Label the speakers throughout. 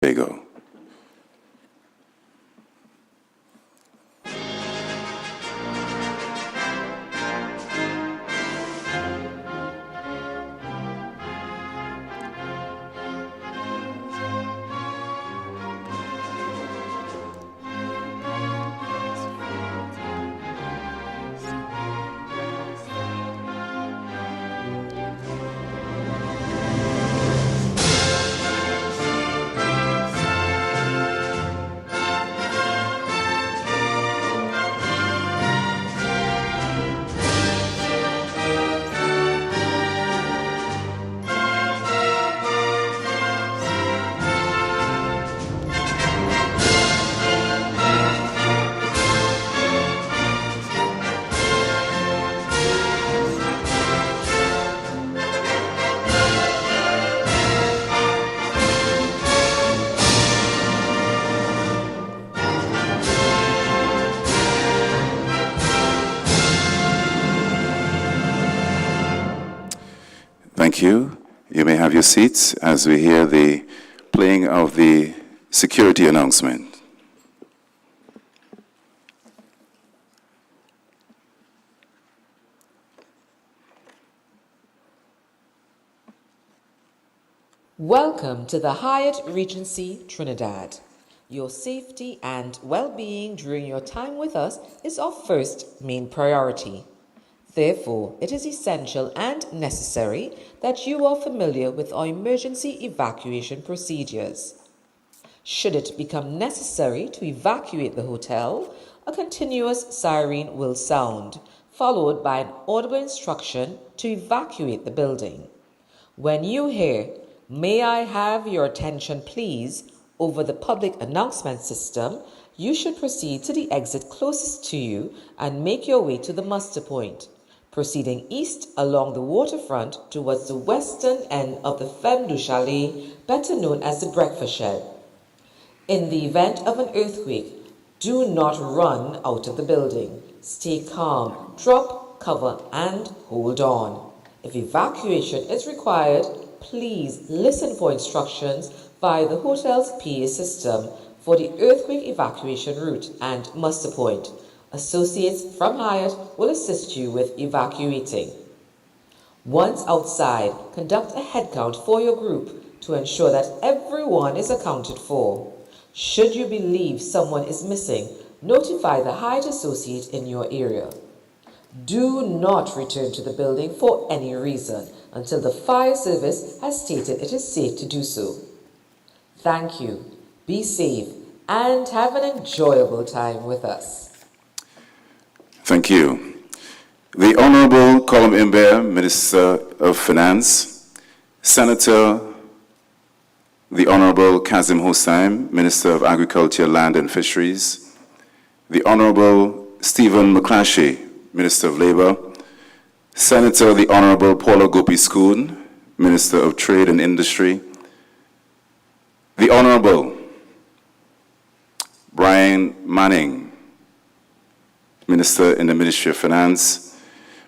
Speaker 1: Tobago. Thank you. You may have your seats as we hear the playing of the security announcement.
Speaker 2: Welcome to the Hyatt Regency Trinidad. Your safety and well-being during your time with us is our first main priority. Therefore, it is essential and necessary that you are familiar with our emergency evacuation procedures. Should it become necessary to evacuate the hotel, a continuous siren will sound, followed by an audible instruction to evacuate the building. When you hear, "May I have your attention please," over the public announcement system, you should proceed to the exit closest to you and make your way to the muster point, proceeding east along the waterfront towards the western end of the Femme du Chalet, better known as the Breakfast Shed. In the event of an earthquake, do not run out of the building. Stay calm, drop, cover, and hold on. If evacuation is required, please listen for instructions via the hotel's PA system for the earthquake evacuation route and muster point. Associates from Hyatt will assist you with evacuating. Once outside, conduct a head count for your group to ensure that everyone is accounted for. Should you believe someone is missing, notify the Hyatt associate in your area. Do not return to the building for any reason until the fire service has stated it is safe to do so. Thank you. Be safe and have an enjoyable time with us.
Speaker 1: Thank you. The Honorable Colum Imbere, Minister of Finance, Senator the Honorable Kazim Hossain, Minister of Agriculture, Land and Fisheries, the Honorable Stephen McClatchy, Minister of Labor, Senator the Honorable Paula Gopi-Schoon, Minister of Trade and Industry, the Honorable Brian Manning, Minister in the Ministry of Finance,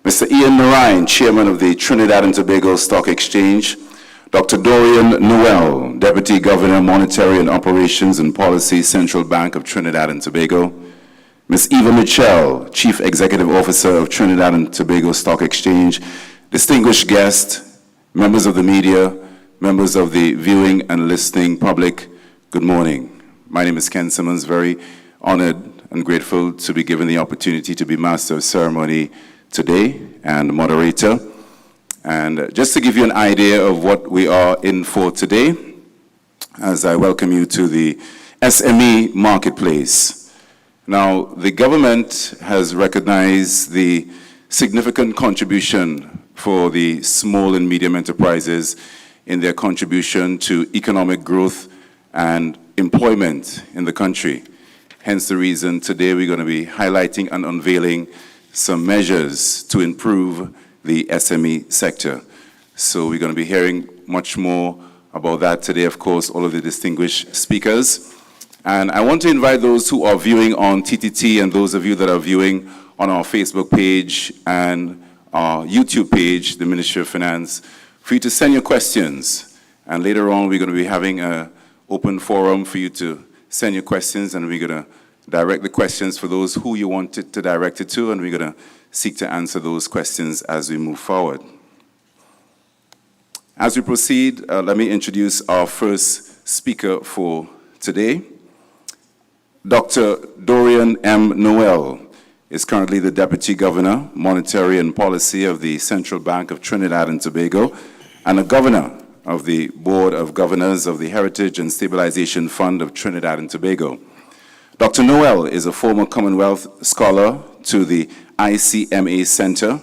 Speaker 1: Mr. Ian Narine, Chairman of the Trinidad and Tobago Stock Exchange, Dr. Dorian Noel, Deputy Governor, Monetary and Operations and Policy, Central Bank of Trinidad and Tobago, Ms. Eva Mitchell, Chief Executive Officer of Trinidad and Tobago Stock Exchange, distinguished guests, members of the media, members of the viewing and listening public, good morning. My name is Ken Simmons, very honored and grateful to be given the opportunity to be Master of Ceremony today and moderator. And just to give you an idea of what we are in for today, as I welcome you to the SME Market Place. Now, the government has recognized the significant contribution for the small and medium enterprises in their contribution to economic growth and employment in the country. Hence the reason today we're going to be highlighting and unveiling some measures to improve the SME sector. So we're going to be hearing much more about that today, of course, all of the distinguished speakers. And I want to invite those who are viewing on TTT and those of you that are viewing on our Facebook page and our YouTube page, the Ministry of Finance, for you to send your questions. And later on, we're going to be having an open forum for you to send your questions, and we're going to direct the questions for those who you want it to direct it to, and we're going to seek to answer those questions as we move forward. As we proceed, let me introduce our first speaker for today. Dr. Dorian M. Noel is currently the Deputy Governor, Monetary and Policy of the Central Bank of Trinidad and Tobago, and a Governor of the Board of Governors of the Heritage and Stabilization Fund of Trinidad and Tobago. Dr. Noel is a former Commonwealth Scholar to the ICMA Center,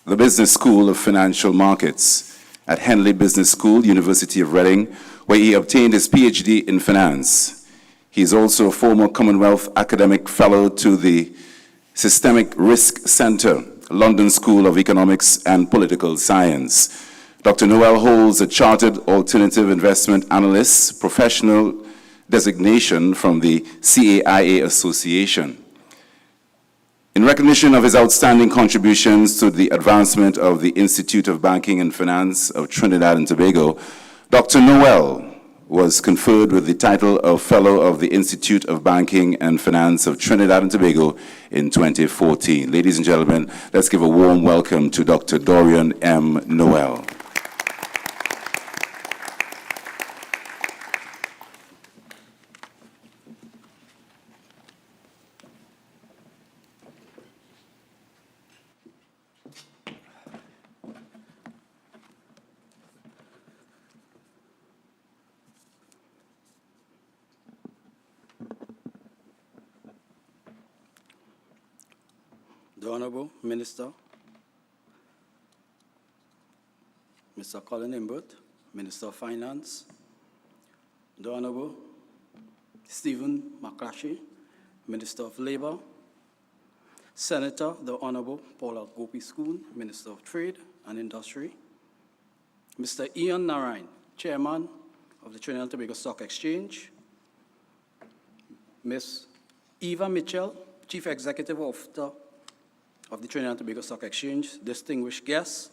Speaker 1: the Business School of Financial Markets at Henley Business School, University of Reading, where he obtained his PhD in finance. He is also a former Commonwealth Academic Fellow to the Systemic Risk Center, London School of Economics and Political Science. Dr. Noel holds a Chartered Alternative Investment Analyst professional designation from the CAIA Association. In recognition of his outstanding contributions to the advancement of the Institute of Banking and Finance of Trinidad and Tobago, Dr. Noel was conferred with the title of Fellow of the Institute of Banking and Finance of Trinidad and Tobago in 2014. Ladies and gentlemen, let's give a warm welcome to Dr. Dorian M. Noel.
Speaker 3: The Honorable Minister, Mr. Colin Imbert, Minister of Finance, the Honorable Stephen McClatchy, Minister of Labor, Senator, the Honorable Paula Gopi-Schoon, Minister of Trade and Industry, Mr. Ian Narain, Chairman of the Trinidad and Tobago Stock Exchange, Ms. Eva Mitchell, Chief Executive Officer of the Trinidad and Tobago Stock Exchange, distinguished guests,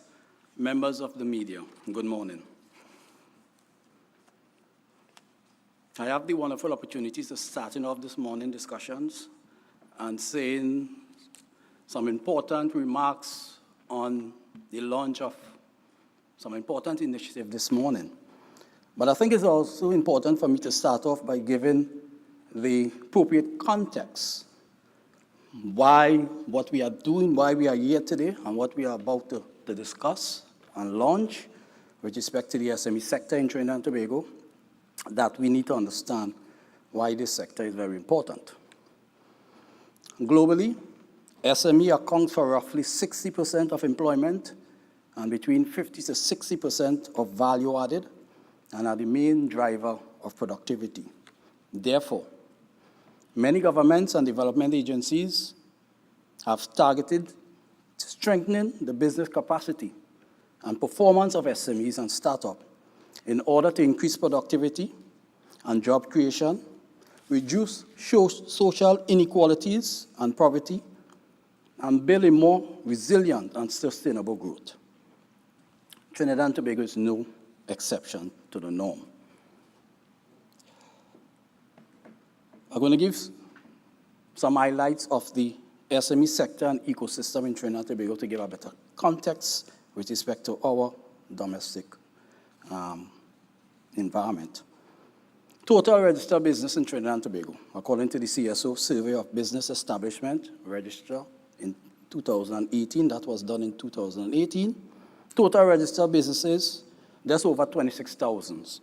Speaker 3: members of the media, good morning. I have the wonderful opportunity to starting off this morning discussions and saying some important remarks on the launch of some important initiative this morning. But I think it's also important for me to start off by giving the appropriate context why what we are doing, why we are here today, and what we are about to discuss and launch with respect to the SME sector in Trinidad and Tobago, that we need to understand why this sector is very important. Globally, SME accounts for roughly 60% of employment and between 50 to 60% of value added, and are the main driver of productivity. Therefore, many governments and development agencies have targeted strengthening the business capacity and performance of SMEs and startups in order to increase productivity and job creation, reduce social inequalities and poverty, and build a more resilient and sustainable growth. Trinidad and Tobago is no exception to the norm. I'm going to give some highlights of the SME sector and ecosystem in Trinidad and Tobago to give a better context with respect to our domestic environment. Total registered business in Trinidad and Tobago, according to the CSO Survey of Business Establishment Register in 2018, that was done in 2018, total registered businesses, that's over 26,000.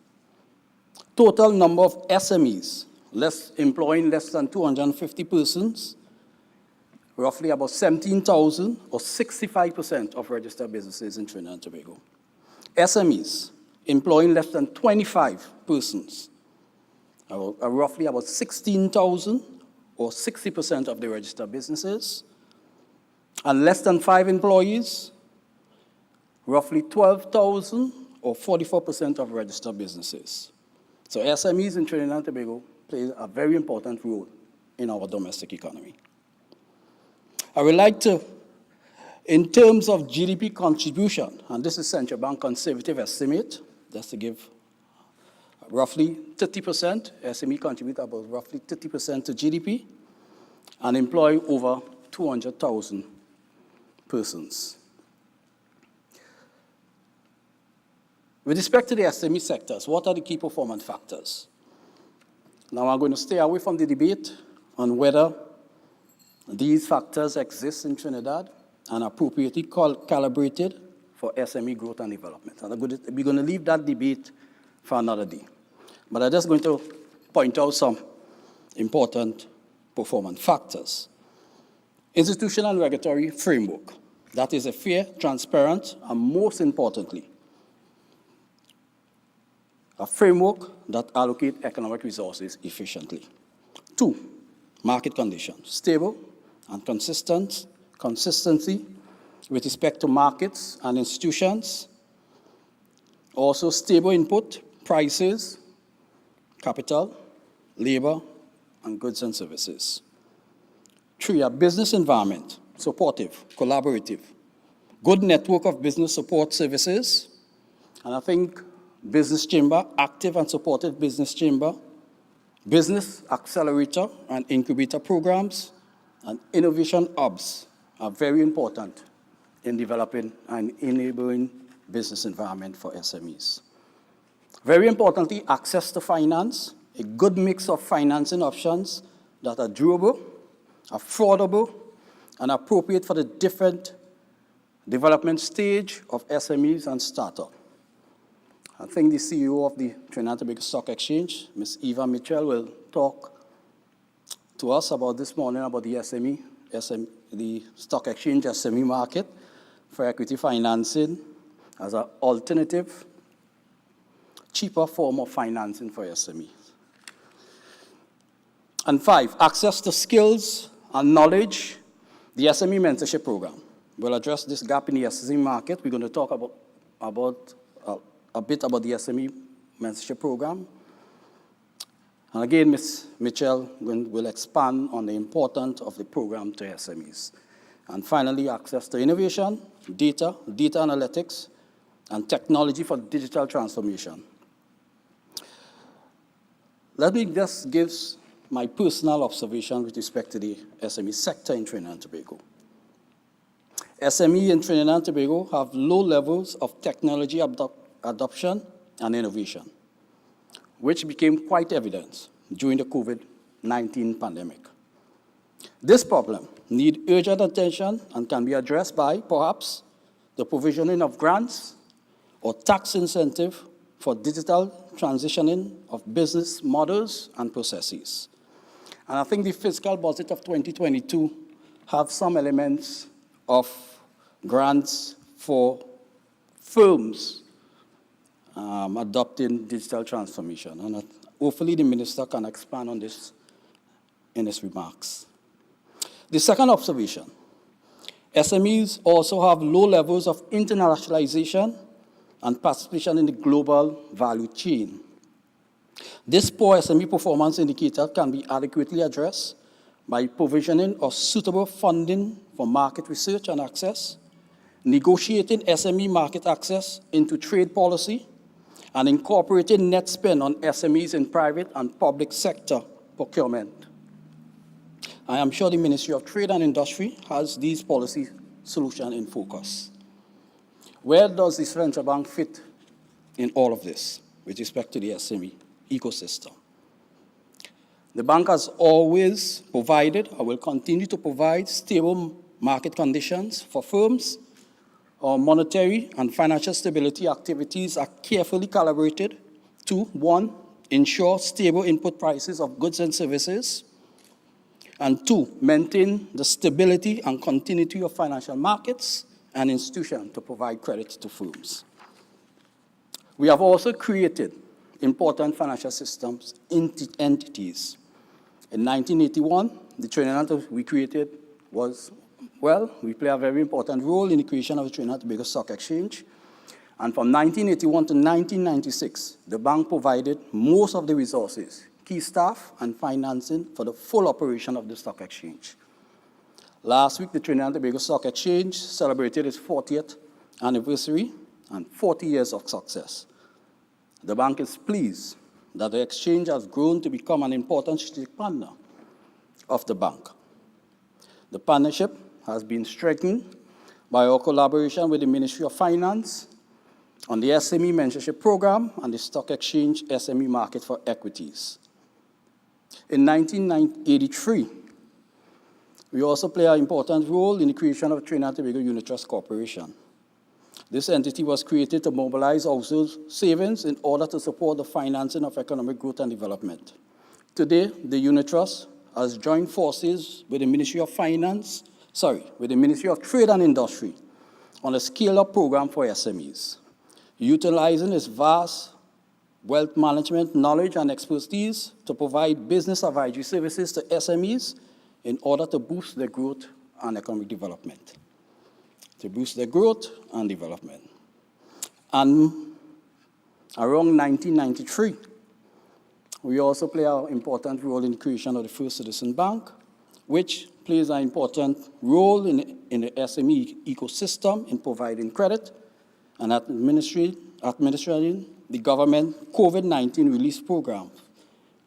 Speaker 3: Total number of SMEs, employing less than 250 persons, roughly about 17,000 or 65% of registered businesses in Trinidad and Tobago. SMEs employing less than 25 persons, are roughly about 16,000 or 60% of the registered businesses, and less than 5 employees, roughly 12,000 or 44% of registered businesses. So SMEs in Trinidad and Tobago play a very important role in our domestic economy. I would like to, in terms of GDP contribution, and this is Central Bank conservative estimate, just to give roughly 30%. SME contribute about roughly 30% to GDP and employ over 200,000 persons. With respect to the SME sectors, what are the key performance factors? Now, I'm going to stay away from the debate on whether these factors exist in Trinidad and appropriately calibrated for SME growth and development. And we're going to leave that debate for another day. But I'm just going to point out some important performance factors. Institutional and regulatory framework. That is a fair, transparent, and most importantly, a framework that allocates economic resources efficiently. 2, market conditions. Stable and consistency with respect to markets and institutions. Also stable input, prices, capital, labor, and goods and services. 3, a business environment, supportive, collaborative. Good network of business support services. And I think business chamber, active and supportive business chamber, business accelerator and incubator programs, and innovation hubs are very important in developing and enabling business environment for SMEs. Very importantly, access to finance, a good mix of financing options that are durable, affordable, and appropriate for the different development stage of SMEs and startups. I think the CEO of the Trinidad and Tobago Stock Exchange, Ms. Eva Mitchell, will talk to us about this morning about the the stock exchange SME market for equity financing as an alternative, cheaper form of financing for SMEs. And 5, access to skills and knowledge. The SME mentorship program will address this gap in the SME market. We're going to talk a bit about the SME mentorship program. And again, Ms. Mitchell will expand on the importance of the program to SMEs. And finally, access to innovation, data analytics, and technology for digital transformation. Let me just give my personal observation with respect to the SME sector in Trinidad and Tobago. SME in Trinidad and Tobago have low levels of technology adoption and innovation, which became quite evident during the COVID-19 pandemic. This problem needs urgent attention and can be addressed by, perhaps, the provisioning of grants or tax incentive for digital transitioning of business models and processes. And I think the fiscal budget of 2022 have some elements of grants for firms adopting digital transformation. And hopefully the minister can expand on this in his remarks. The second observation, SMEs also have low levels of internationalization and participation in the global value chain. This poor SME performance indicator can be adequately addressed by provisioning of suitable funding for market research and access, negotiating SME market access into trade policy, and incorporating net spend on SMEs in private and public sector procurement. I am sure the Ministry of Trade and Industry has these policy solutions in focus. Where does the Central Bank fit in all of this with respect to the SME ecosystem? The bank has always provided, or will continue to provide, stable market conditions for firms. Our monetary and financial stability activities are carefully calibrated to, 1, ensure stable input prices of goods and services, and 2, maintain the stability and continuity of financial markets and institutions to provide credit to firms. We have also created important financial systems entities. In 1981, the Trinidad we created we play a very important role in the creation of the Trinidad and Tobago Stock Exchange. And from 1981 to 1996, the bank provided most of the resources, key staff, and financing for the full operation of the stock exchange. Last week, the Trinidad and Tobago Stock Exchange celebrated its 40th anniversary and 40 years of success. The bank is pleased that the exchange has grown to become an important strategic partner of the bank. The partnership has been strengthened by our collaboration with the Ministry of Finance on the SME Mentorship Program and the Stock Exchange SME Market for Equities. In 1983, we also play an important role in the creation of Trinidad and Tobago Unit Trust Corporation. This entity was created to mobilize household savings in order to support the financing of economic growth and development. Today, the Unit Trust has joined forces with the Ministry of Trade and Industry on a scale-up program for SMEs, utilizing its vast wealth management knowledge and expertise to provide business advisory services to SMEs in order to boost their growth and economic development. And around 1993, we also play an important role in the creation of the First Citizen Bank, which plays an important role in the SME ecosystem in providing credit and administering the government COVID-19 relief program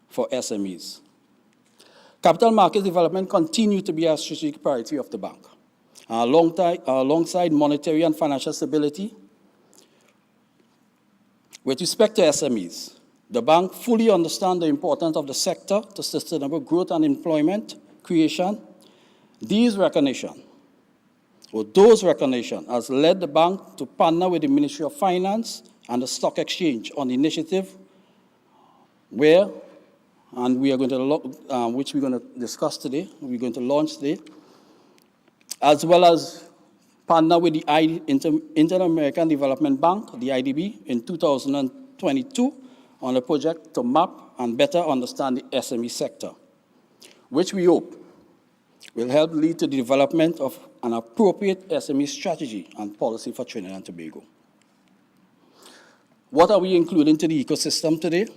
Speaker 3: for SMEs. Capital market development continues to be a strategic priority of the bank. Alongside monetary and financial stability, with respect to SMEs, the bank fully understands the importance of the sector to sustainable growth and employment creation. Those recognition has led the bank to partner with the Ministry of Finance and the Stock Exchange on the initiative which we're going to discuss today, we're going to launch today, as well as partner with the Inter-American Development Bank, the IDB, in 2022 on a project to map and better understand the SME sector, which we hope will help lead to the development of an appropriate SME strategy and policy for Trinidad and Tobago. What are we including to the ecosystem today?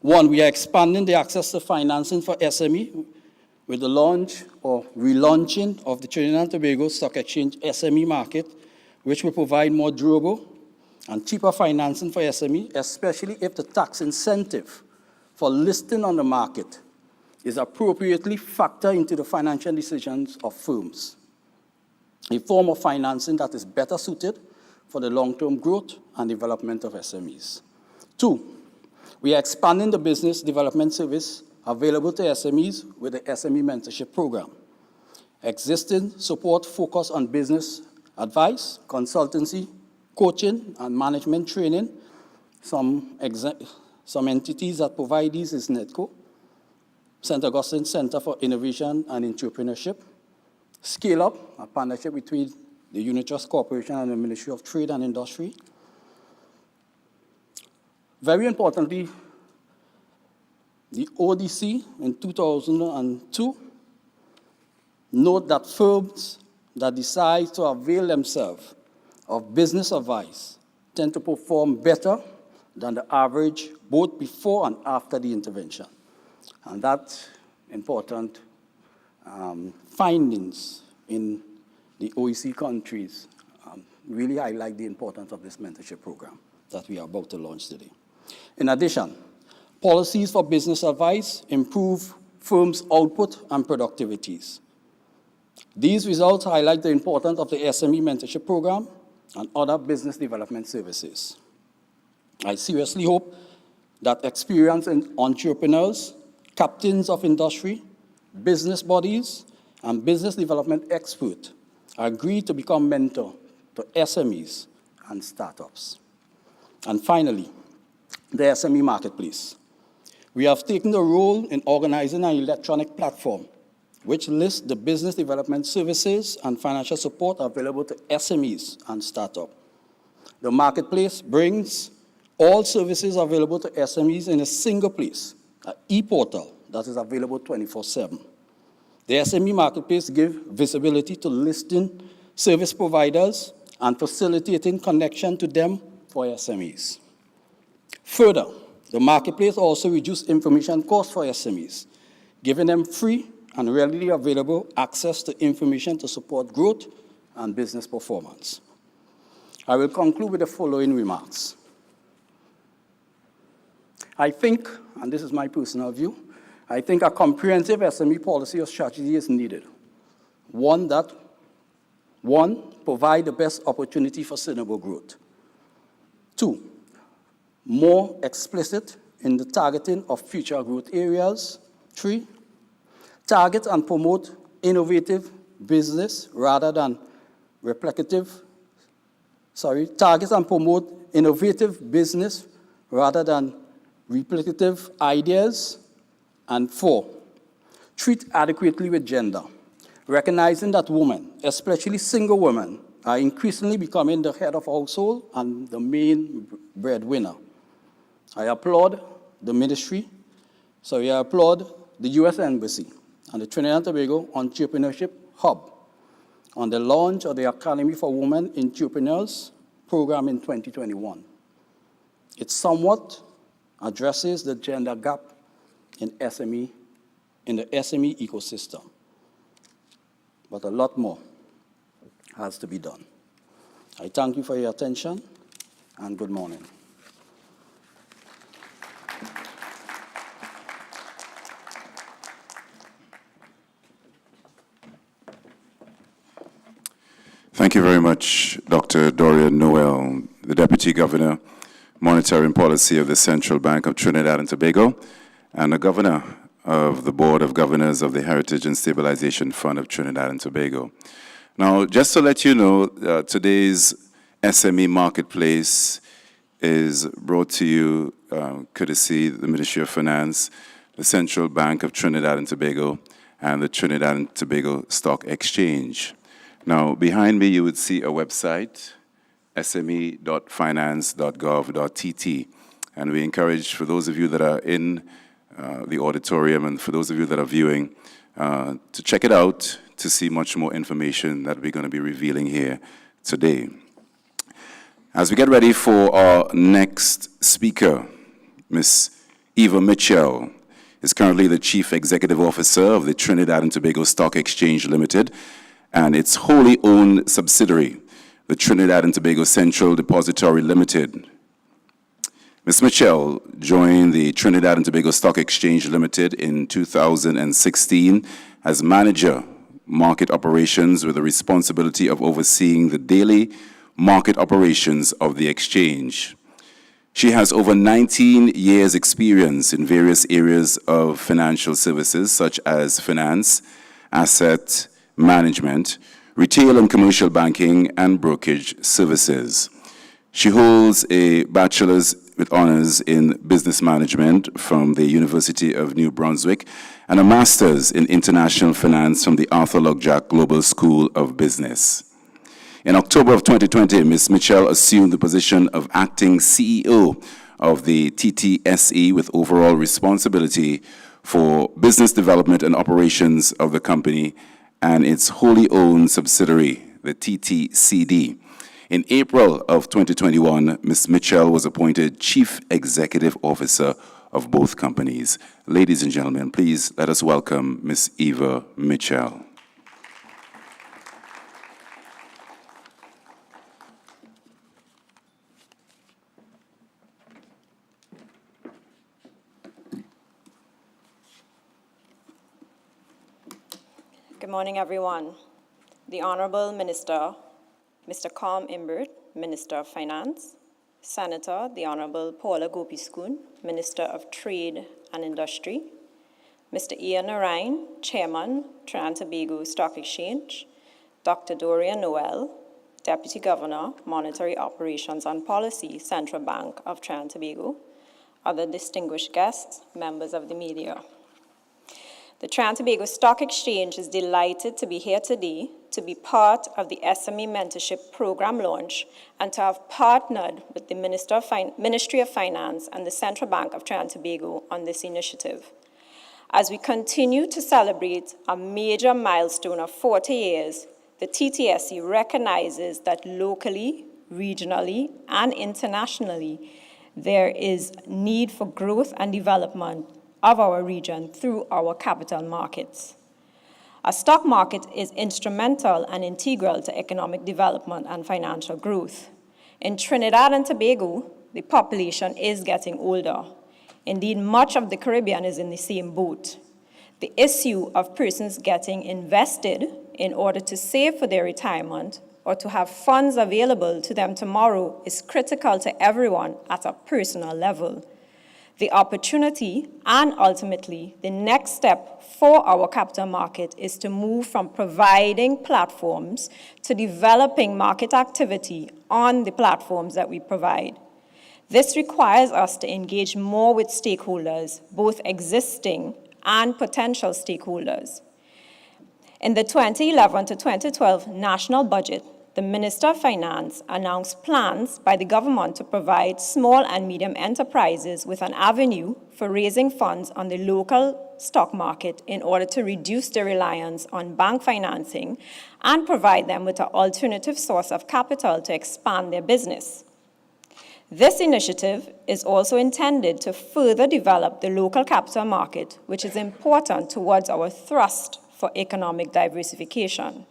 Speaker 3: One, we are expanding the access to financing for SME with the launch or relaunching of the Trinidad and Tobago Stock Exchange SME market, which will provide more durable and cheaper financing for SME, especially if the tax incentive for listing on the market is appropriately factored into the financial decisions of firms, a form of financing that is better suited for the long-term growth and development of SMEs. Two, we are expanding the business development service available to SMEs with the SME Mentorship Program. Existing support focus on business advice, consultancy, coaching, and management training. Some entities that provide these is NETCO, St. Augustine Center for Innovation and Entrepreneurship, Scale Up, a partnership between the Unit Trust Corporation and the Ministry of Trade and Industry. Very importantly, the ODC in 2002 note that firms that decide to avail themselves of business advice tend to perform better than the average both before and after the intervention. And that important findings in the OECD countries really highlight the importance of this mentorship program that we are about to launch today. In addition, policies for business advice improve firms' output and productivities. These results highlight the importance of the SME mentorship program and other business development services. I seriously hope that experienced entrepreneurs, captains of industry, business bodies, and business development experts agree to become mentor to SMEs and startups. And finally, the SME Market Place. We have taken the role in organizing an electronic platform which lists the business development services and financial support available to SMEs and startups. The marketplace brings all services available to SMEs in a single place, an e-portal that is available 24/7. The SME Marketplace gives visibility to listing service providers and facilitating connection to them for SMEs. Further, the marketplace also reduces information costs for SMEs, giving them free and readily available access to information to support growth and business performance. I will conclude with the following remarks. I think, and this is my personal view, I think a comprehensive SME policy or strategy is needed. One, provide the best opportunity for sustainable growth. 2, more explicit in the targeting of future growth areas. 3, target and promote innovative business rather than target and promote innovative business rather than replicative ideas. And 4, treat adequately with gender, recognizing that women, especially single women, are increasingly becoming the head of household and the main breadwinner. I applaud the ministry, I applaud the U.S. Embassy and the Trinidad and Tobago Entrepreneurship Hub on the launch of the Academy for Women Entrepreneurs program in 2021. It somewhat addresses the gender gap in the SME ecosystem. But a lot more has to be done. I thank you for your attention, and good morning.
Speaker 1: Thank you very much, Dr. Dorian Noel, the Deputy Governor, Monetary Policy of the Central Bank of Trinidad and Tobago, and the Governor of the Board of Governors of the Heritage and Stabilization Fund of Trinidad and Tobago. Now, just to let you know, today's SME Marketplace is brought to you courtesy the Ministry of Finance, the Central Bank of Trinidad and Tobago, and the Trinidad and Tobago Stock Exchange. Now, behind me, you would see a website, sme.finance.gov.tt. And we encourage, for those of you that are in the auditorium and for those of you that are viewing, to check it out to see much more information that we're going to be revealing here today. As we get ready for our next speaker, Ms. Eva Mitchell is currently the Chief Executive Officer of the Trinidad and Tobago Stock Exchange Limited and its wholly owned subsidiary, the Trinidad and Tobago Central Depository Limited. Ms. Mitchell joined the Trinidad and Tobago Stock Exchange Limited in 2016 as Manager, Market Operations, with the responsibility of overseeing the daily market operations of the exchange. She has over 19 years' experience in various areas of financial services, such as finance, asset management, retail and commercial banking, and brokerage services. She holds a bachelor's with honors in business management from the University of New Brunswick and a master's in international finance from the Arthur Lugjack Global School of Business. In October of 2020, Ms. Mitchell assumed the position of acting CEO of the TTSE with overall responsibility for business development and operations of the company and its wholly owned subsidiary, the TTCD. In April of 2021, Ms. Mitchell was appointed Chief Executive Officer of both companies. Ladies and gentlemen, please let us welcome Ms. Eva Mitchell.
Speaker 4: Good morning, everyone. The Honorable Minister, Mr. Carm Imbert, Minister of Finance, Senator, the Honorable Paula Gopiskun, Minister of Trade and Industry, Mr. Ian Narain, Chairman, Trinidad and Tobago Stock Exchange, Dr. Dorian Noel, Deputy Governor, Monetary Operations and Policy, Central Bank of Trinidad and Tobago, other distinguished guests, members of the media. The Trinidad and Tobago Stock Exchange is delighted to be here today to be part of the SME Mentorship Program launch and to have partnered with the Ministry of Finance and the Central Bank of Trinidad and Tobago on this initiative. As we continue to celebrate a major milestone of 40 years, the TTSE recognizes that locally, regionally, and internationally, there is need for growth and development of our region through our capital markets. A stock market is instrumental and integral to economic development and financial growth. In Trinidad and Tobago, the population is getting older. Indeed, much of the Caribbean is in the same boat. The issue of persons getting invested in order to save for their retirement or to have funds available to them tomorrow is critical to everyone at a personal level. The opportunity and ultimately the next step for our capital market is to move from providing platforms to developing market activity on the platforms that we provide. This requires us to engage more with stakeholders, both existing and potential stakeholders. In the 2011 to 2012 national budget, the Minister of Finance announced plans by the government to provide small and medium enterprises with an avenue for raising funds on the local stock market in order to reduce their reliance on bank financing and provide them with an alternative source of capital to expand their business. This initiative is also intended to further develop the local capital market, which is important towards our thrust for economic diversification.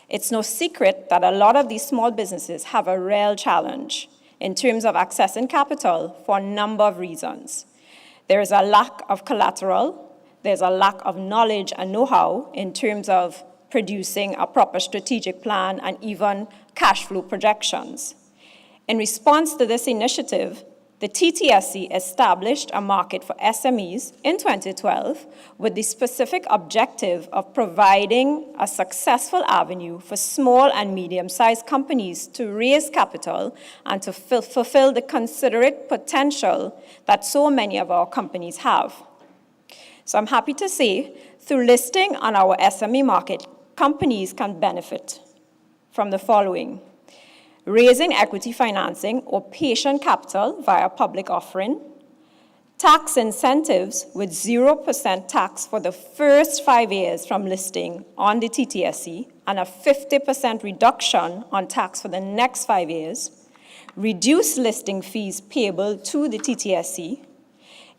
Speaker 4: It's no secret that a lot of these small businesses have a real challenge in terms of accessing capital for a number of reasons. There is a lack of collateral, there's a lack of knowledge and know-how in terms of producing a proper strategic plan and even cash flow projections. In response to this initiative, the TTSC established a market for SMEs in 2012 with the specific objective of providing a successful avenue for small and medium-sized companies to raise capital and to fulfill the considerate potential that so many of our companies have. So I'm happy to say, through listing on our SME market, companies can benefit from the following: raising equity financing or patient capital via public offering, tax incentives with 0% tax for the first 5 years from listing on the TTSC, and a 50% reduction on tax for the next 5 years, reduced listing fees payable to the TTSC,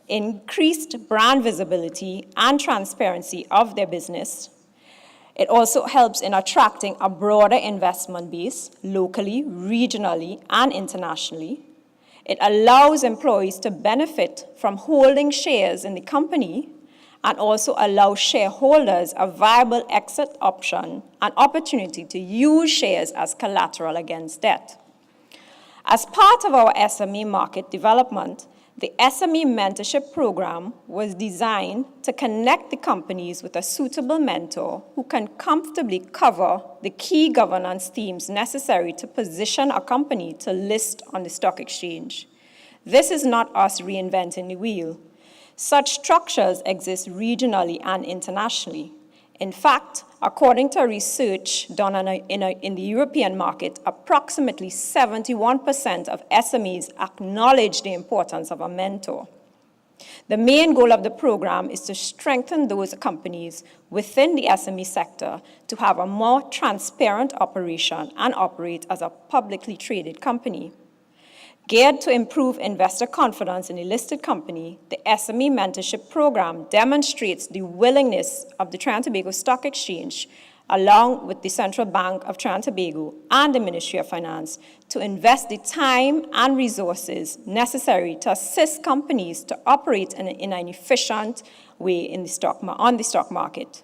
Speaker 4: increased brand visibility and transparency of their business. It also helps in attracting a broader investment base locally, regionally, and internationally. It allows employees to benefit from holding shares in the company and also allows shareholders a viable exit option and opportunity to use shares as collateral against debt. As part of our SME market development, the SME mentorship program was designed to connect the companies with a suitable mentor who can comfortably cover the key governance themes necessary to position a company to list on the stock exchange. This is not us reinventing the wheel. Such structures exist regionally and internationally. In fact, according to research done in the European market, approximately 71% of SMEs acknowledge the importance of a mentor. The main goal of the program is to strengthen those companies within the SME sector to have a more transparent operation and operate as a publicly traded company. Geared to improve investor confidence in a listed company, the SME Mentorship Program demonstrates the willingness of the Trinidad and Tobago Stock Exchange, along with the Central Bank of Trinidad and Tobago and the Ministry of Finance, to invest the time and resources necessary to assist companies to operate in an efficient way on the stock market.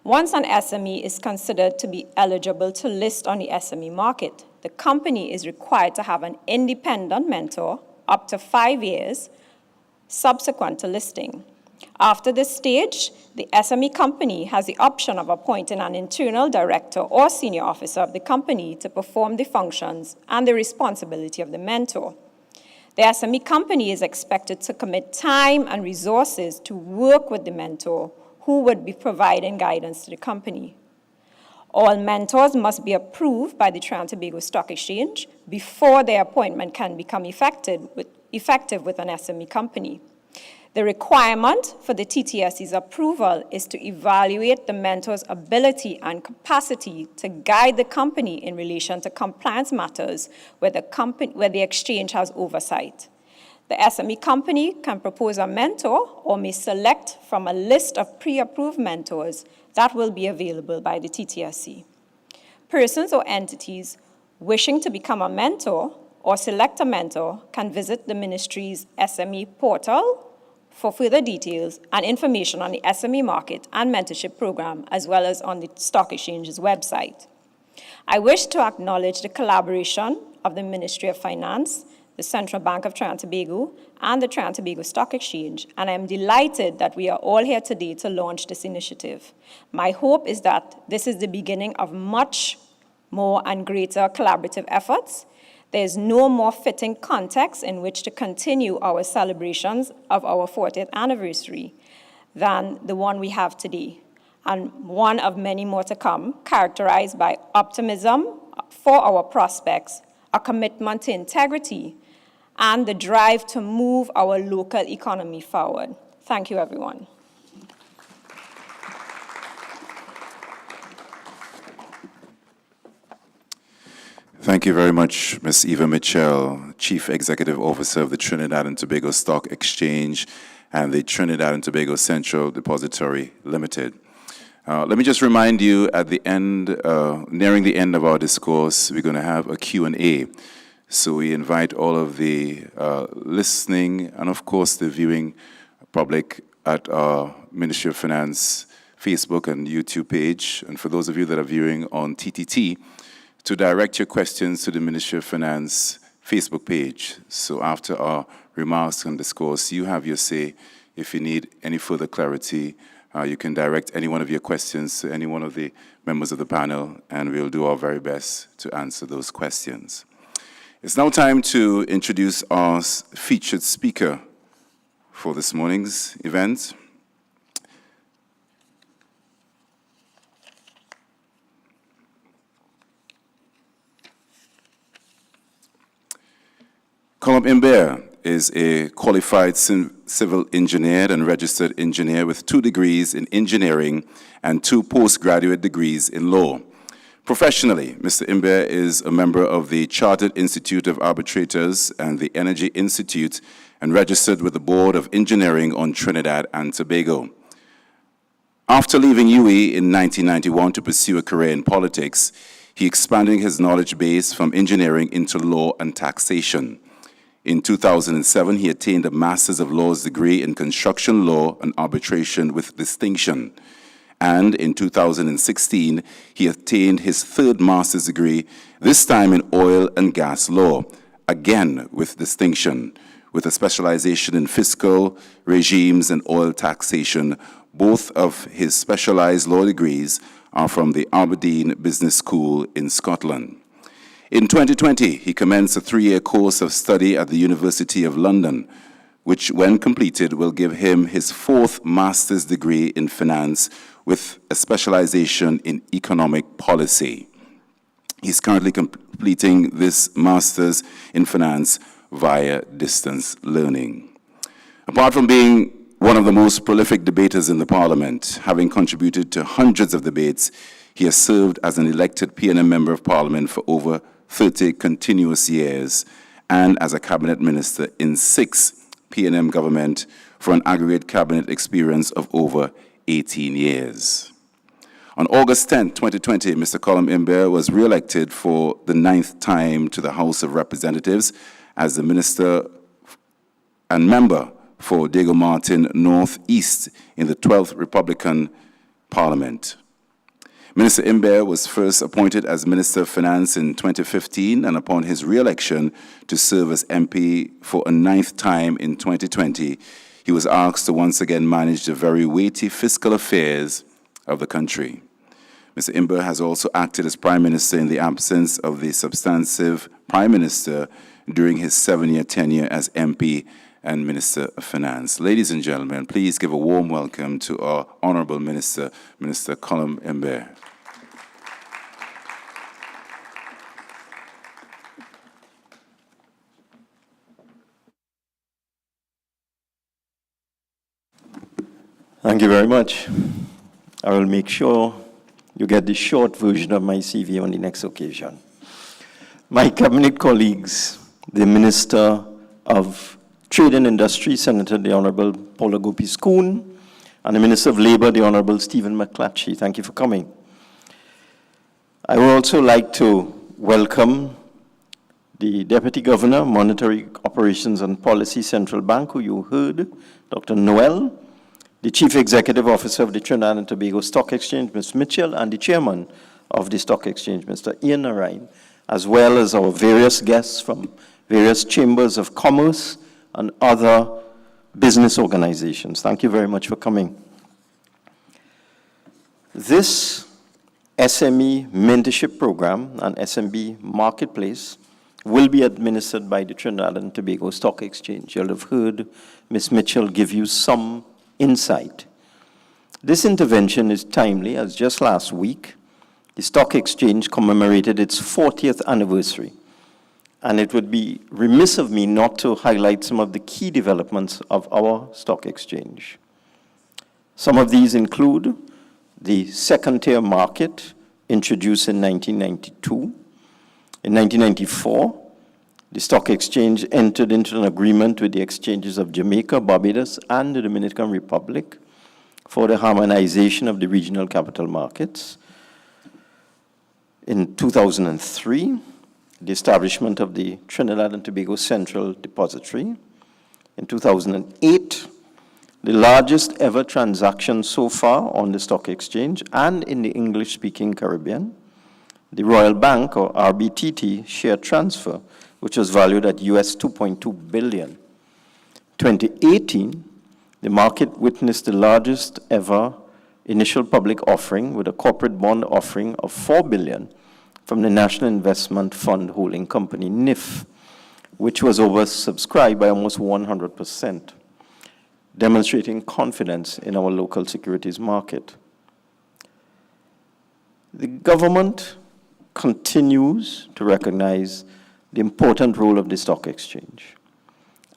Speaker 4: Once an SME is considered to be eligible to list on the SME market, the company is required to have an independent mentor up to 5 years subsequent to listing. After this stage, the SME company has the option of appointing an internal director or senior officer of the company to perform the functions and the responsibility of the mentor. The SME company is expected to commit time and resources to work with the mentor who would be providing guidance to the company. All mentors must be approved by the Trinidad and Tobago Stock Exchange before their appointment can become effective with an SME company. The requirement for the TTSC's approval is to evaluate the mentor's ability and capacity to guide the company in relation to compliance matters where the exchange has oversight. The SME company can propose a mentor or may select from a list of pre-approved mentors that will be available by the TTSC. Persons or entities wishing to become a mentor or select a mentor can visit the ministry's SME portal for further details and information on the SME market and mentorship program, as well as on the Stock Exchange's website. I wish to acknowledge the collaboration of the Ministry of Finance, the Central Bank of Trinidad and Tobago, and the Trinidad and Tobago Stock Exchange, and I am delighted that we are all here today to launch this initiative. My hope is that this is the beginning of much more and greater collaborative efforts. There is no more fitting context in which to continue our celebrations of our 40th anniversary than the one we have today, and one of many more to come, characterized by optimism for our prospects, a commitment to integrity, and the drive to move our local economy forward. Thank you, everyone.
Speaker 1: Thank you very much, Ms. Eva Mitchell, Chief Executive Officer of the Trinidad and Tobago Stock Exchange and the Trinidad and Tobago Central Depository Limited. Let me just remind you at the end, nearing the end of our discourse, we're going to have a Q&A. So we invite all of the listening and, of course, the viewing public at our Ministry of Finance Facebook and YouTube page. And for those of you that are viewing on TTT, to direct your questions to the Ministry of Finance Facebook page. So after our remarks and discourse, you have your say. If you need any further clarity, you can direct any one of your questions to any one of the members of the panel, and we'll do our very best to answer those questions. It's now time to introduce our featured speaker for this morning's event. Colum Imbert is a qualified civil engineer and registered engineer with 2 degrees in engineering and 2 postgraduate degrees in law. Professionally, Mr. Imbert is a member of the Chartered Institute of Arbitrators and the Energy Institute and registered with the Board of Engineering on Trinidad and Tobago. After leaving UE in 1991 to pursue a career in politics, he expanded his knowledge base from engineering into law and taxation. In 2007, he attained a Master's of Laws degree in Construction Law and Arbitration with distinction. And in 2016, he attained his 3rd Master's degree, this time in Oil and Gas Law, again with distinction, with a specialization in fiscal regimes and oil taxation. Both of his specialized law degrees are from the Aberdeen Business School in Scotland. In 2020, he commenced a 3-year course of study at the University of London, which, when completed, will give him his 4th master's degree in finance with a specialization in economic policy. He's currently completing this master's in finance via distance learning. Apart from being one of the most prolific debaters in the Parliament, having contributed to hundreds of debates, he has served as an elected PNM Member of Parliament for over 30 continuous years, and as a cabinet minister in 6 PNM government for an aggregate cabinet experience of over 18 years. On August 10, 2020, Mr. Colum Imbert was re-elected for the 9th time to the House of Representatives as the minister and member for Diego Martin North East in the 12th Republican Parliament. Minister Imbert was first appointed as Minister of Finance in 2015, and upon his re-election to serve as MP for a 9th time in 2020, he was asked to once again manage the very weighty fiscal affairs of the country. Mr. Imbert has also acted as Prime Minister in the absence of the substantive Prime Minister during his 7-year tenure as MP and Minister of Finance. Ladies and gentlemen, please give a warm welcome to our Honorable Minister, Minister Colum Imbert.
Speaker 5: Thank you very much. I will make sure you get the short version of my CV on the next occasion. My cabinet colleagues, the Minister of Trade and Industry, Senator the Honorable Paula Gopi-Schoon, and the Minister of Labor, the Honorable Stephen McClatchy. Thank you for coming. I would also like to welcome the Deputy Governor, Monetary Operations and Policy Central Bank, who you heard, Dr. Noel, the Chief Executive Officer of the Trinidad and Tobago Stock Exchange, Ms. Mitchell, and the Chairman of the Stock Exchange, Mr. Ian Narain, as well as our various guests from various chambers of commerce and other business organizations. Thank you very much for coming. This SME Mentorship Program and SME Market Place will be administered by the Trinidad and Tobago Stock Exchange. You'll have heard Ms. Mitchell give you some insight. This intervention is timely, as just last week, the Stock Exchange commemorated its 40th anniversary, and it would be remiss of me not to highlight some of the key developments of our stock exchange. Some of these include the second-tier market, introduced in 1992. In 1994, the stock exchange entered into an agreement with the exchanges of Jamaica, Barbados, and the Dominican Republic for the harmonization of the regional capital markets. In 2003, the establishment of the Trinidad and Tobago Central Depository. In 2008, the largest ever transaction so far on the stock exchange and in the English-speaking Caribbean, the Royal Bank, or RBTT, share transfer, which was valued at US $2.2 billion. 2018, the market witnessed the largest ever initial public offering with a corporate bond offering of $4 billion from the National Investment Fund Holding Company, NIF, which was oversubscribed by almost 100%, demonstrating confidence in our local securities market. The government continues to recognize the important role of the stock exchange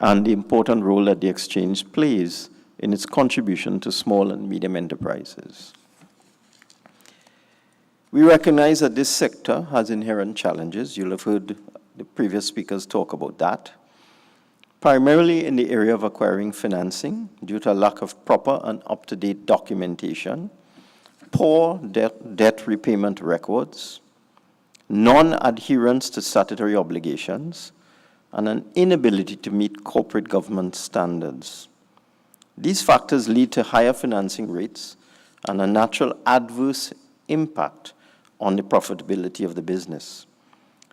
Speaker 5: and the important role that the exchange plays in its contribution to small and medium enterprises. We recognize that this sector has inherent challenges. You'll have heard the previous speakers talk about that, primarily in the area of acquiring financing due to a lack of proper and up-to-date documentation, poor debt repayment records, non-adherence to statutory obligations, and an inability to meet corporate governance standards. These factors lead to higher financing rates and a natural adverse impact on the profitability of the business.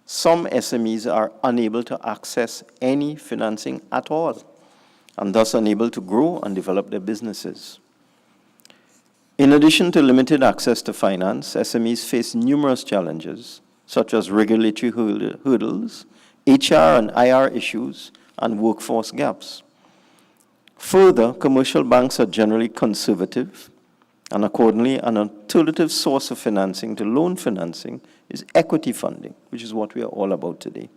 Speaker 5: Some SMEs are unable to access any financing at all, and thus unable to grow and develop their businesses. In addition to limited access to finance, SMEs face numerous challenges, such as regulatory hurdles, HR and IR issues, and workforce gaps. Further, commercial banks are generally conservative, and accordingly, an alternative source of financing to loan financing is equity funding, which is what we are all about today,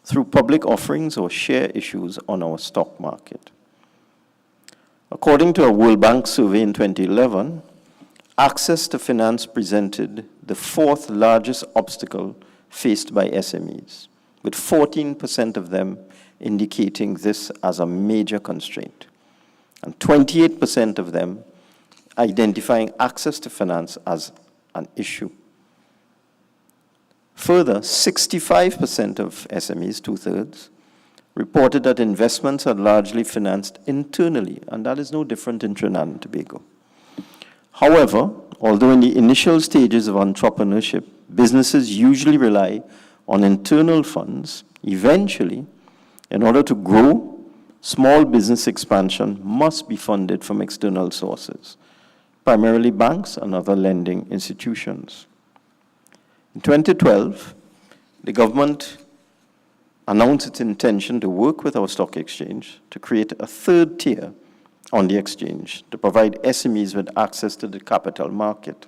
Speaker 5: through public offerings or share issues on our stock market. According to a World Bank survey in 2011, access to finance presented the fourth largest obstacle faced by SMEs, with 14% of them indicating this as a major constraint, and 28% of them identifying access to finance as an issue. Further, 65% of SMEs, two-thirds, reported that investments are largely financed internally, and that is no different in Trinidad and Tobago. However, although in the initial stages of entrepreneurship, businesses usually rely on internal funds, eventually, in order to grow, small business expansion must be funded from external sources, primarily banks and other lending institutions. In 2012, the government announced its intention to work with our stock exchange to create a third tier on the exchange to provide SMEs with access to the capital market.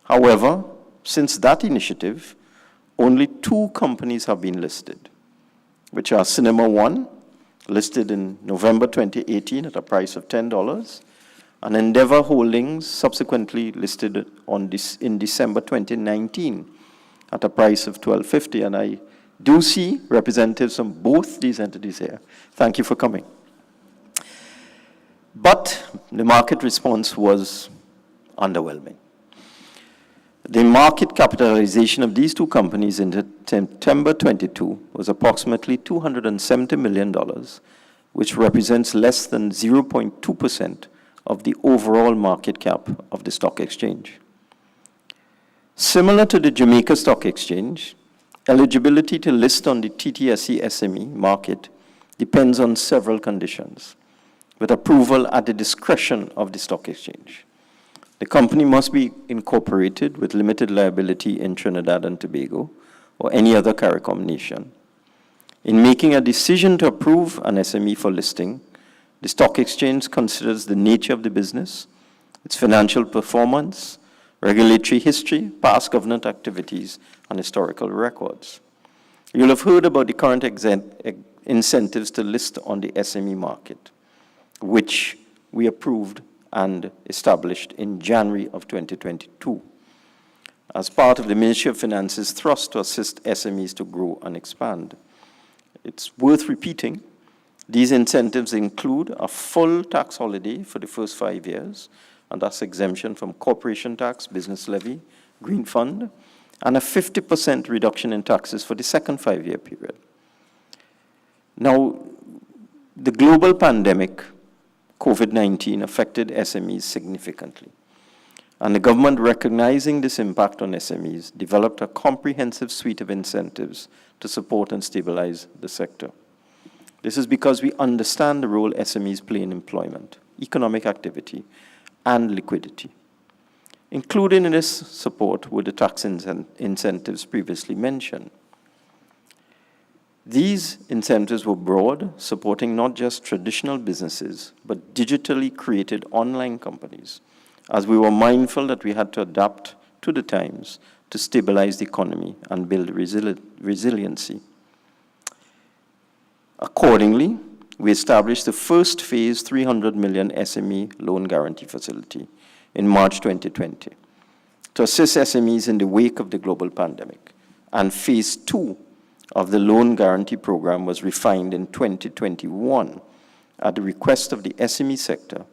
Speaker 5: However, since that initiative, only 2 companies have been listed, which are Cinema One, listed in November 2018 at a price of $10, and Endeavor Holdings, subsequently listed in December 2019 at a price of $12.50. And I do see representatives from both these entities here. Thank you for coming. But the market response was underwhelming. The market capitalization of these two companies in September 22 was approximately $270 million, which represents less than 0.2% of the overall market cap of the stock exchange. Similar to the Jamaica Stock Exchange, eligibility to list on the TTSE SME market depends on several conditions, with approval at the discretion of the stock exchange. The company must be incorporated with limited liability in Trinidad and Tobago or any other CARICOM nation. In making a decision to approve an SME for listing, the stock exchange considers the nature of the business, its financial performance, regulatory history, past government activities, and historical records. You'll have heard about the current incentives to list on the SME market, which we approved and established in January of 2022 as part of the Ministry of Finance's thrust to assist SMEs to grow and expand. It's worth repeating, these incentives include a full tax holiday for the first 5 years, and that's exemption from corporation tax, business levy, green fund, and a 50% reduction in taxes for the second 5-year period. Now, the global pandemic, COVID-19, affected SMEs significantly. And the government, recognizing this impact on SMEs, developed a comprehensive suite of incentives to support and stabilize the sector. This is because we understand the role SMEs play in employment, economic activity, and liquidity. Included in this support were the tax incentives previously mentioned. These incentives were broad, supporting not just traditional businesses, but digitally created online companies, as we were mindful that we had to adapt to the times to stabilize the economy and build resiliency. Accordingly, we established the first phase 300 million SME loan guarantee facility in March 2020 to assist SMEs in the wake of the global pandemic, and phase 2 of the loan guarantee program was refined in 2021 at the request of the SME sector,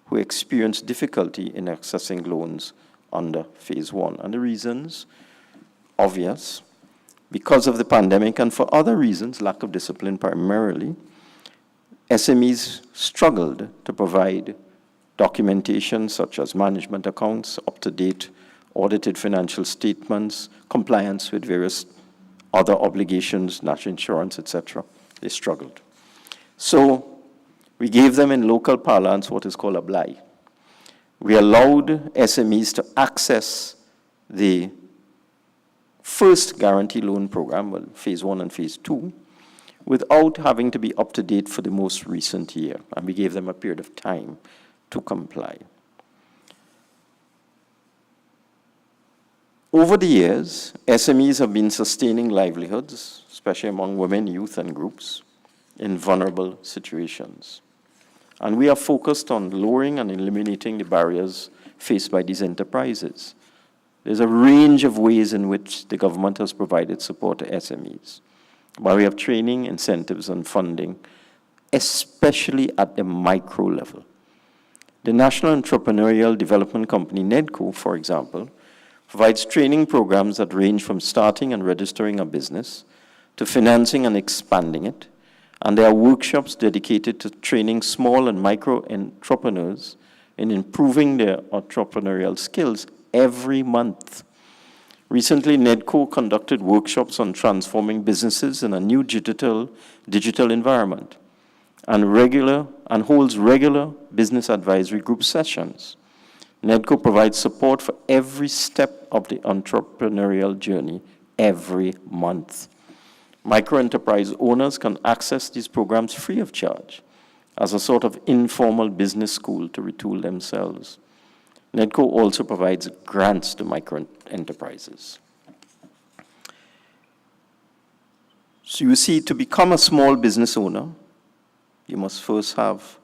Speaker 5: who experienced difficulty in accessing loans under phase 1. And the reasons, obvious, because of the pandemic and for other reasons, lack of discipline primarily, SMEs struggled to provide documentation such as management accounts, up-to-date audited financial statements, compliance with various other obligations, national insurance, etc. They struggled. So we gave them in local parlance what is called a BLI. We allowed SMEs to access the first guarantee loan program, well, phase 1 and phase 2, without having to be up to date for the most recent year. And we gave them a period of time to comply. Over the years, SMEs have been sustaining livelihoods, especially among women, youth, and groups in vulnerable situations. And we are focused on lowering and eliminating the barriers faced by these enterprises. There's a range of ways in which the government has provided support to SMEs, by way of training, incentives, and funding, especially at the micro level. The National Entrepreneurial Development Company, NEDCO, for example, provides training programs that range from starting and registering a business to financing and expanding it. And there are workshops dedicated to training small and micro entrepreneurs in improving their entrepreneurial skills every month. Recently, NEDCO conducted workshops on transforming businesses in a new digital environment and holds regular business advisory group sessions. NEDCO provides support for every step of the entrepreneurial journey every month. Microenterprise owners can access these programs free of charge as a sort of informal business school to retool themselves. NEDCO also provides grants to microenterprises. So you see, to become a small business owner, you must first have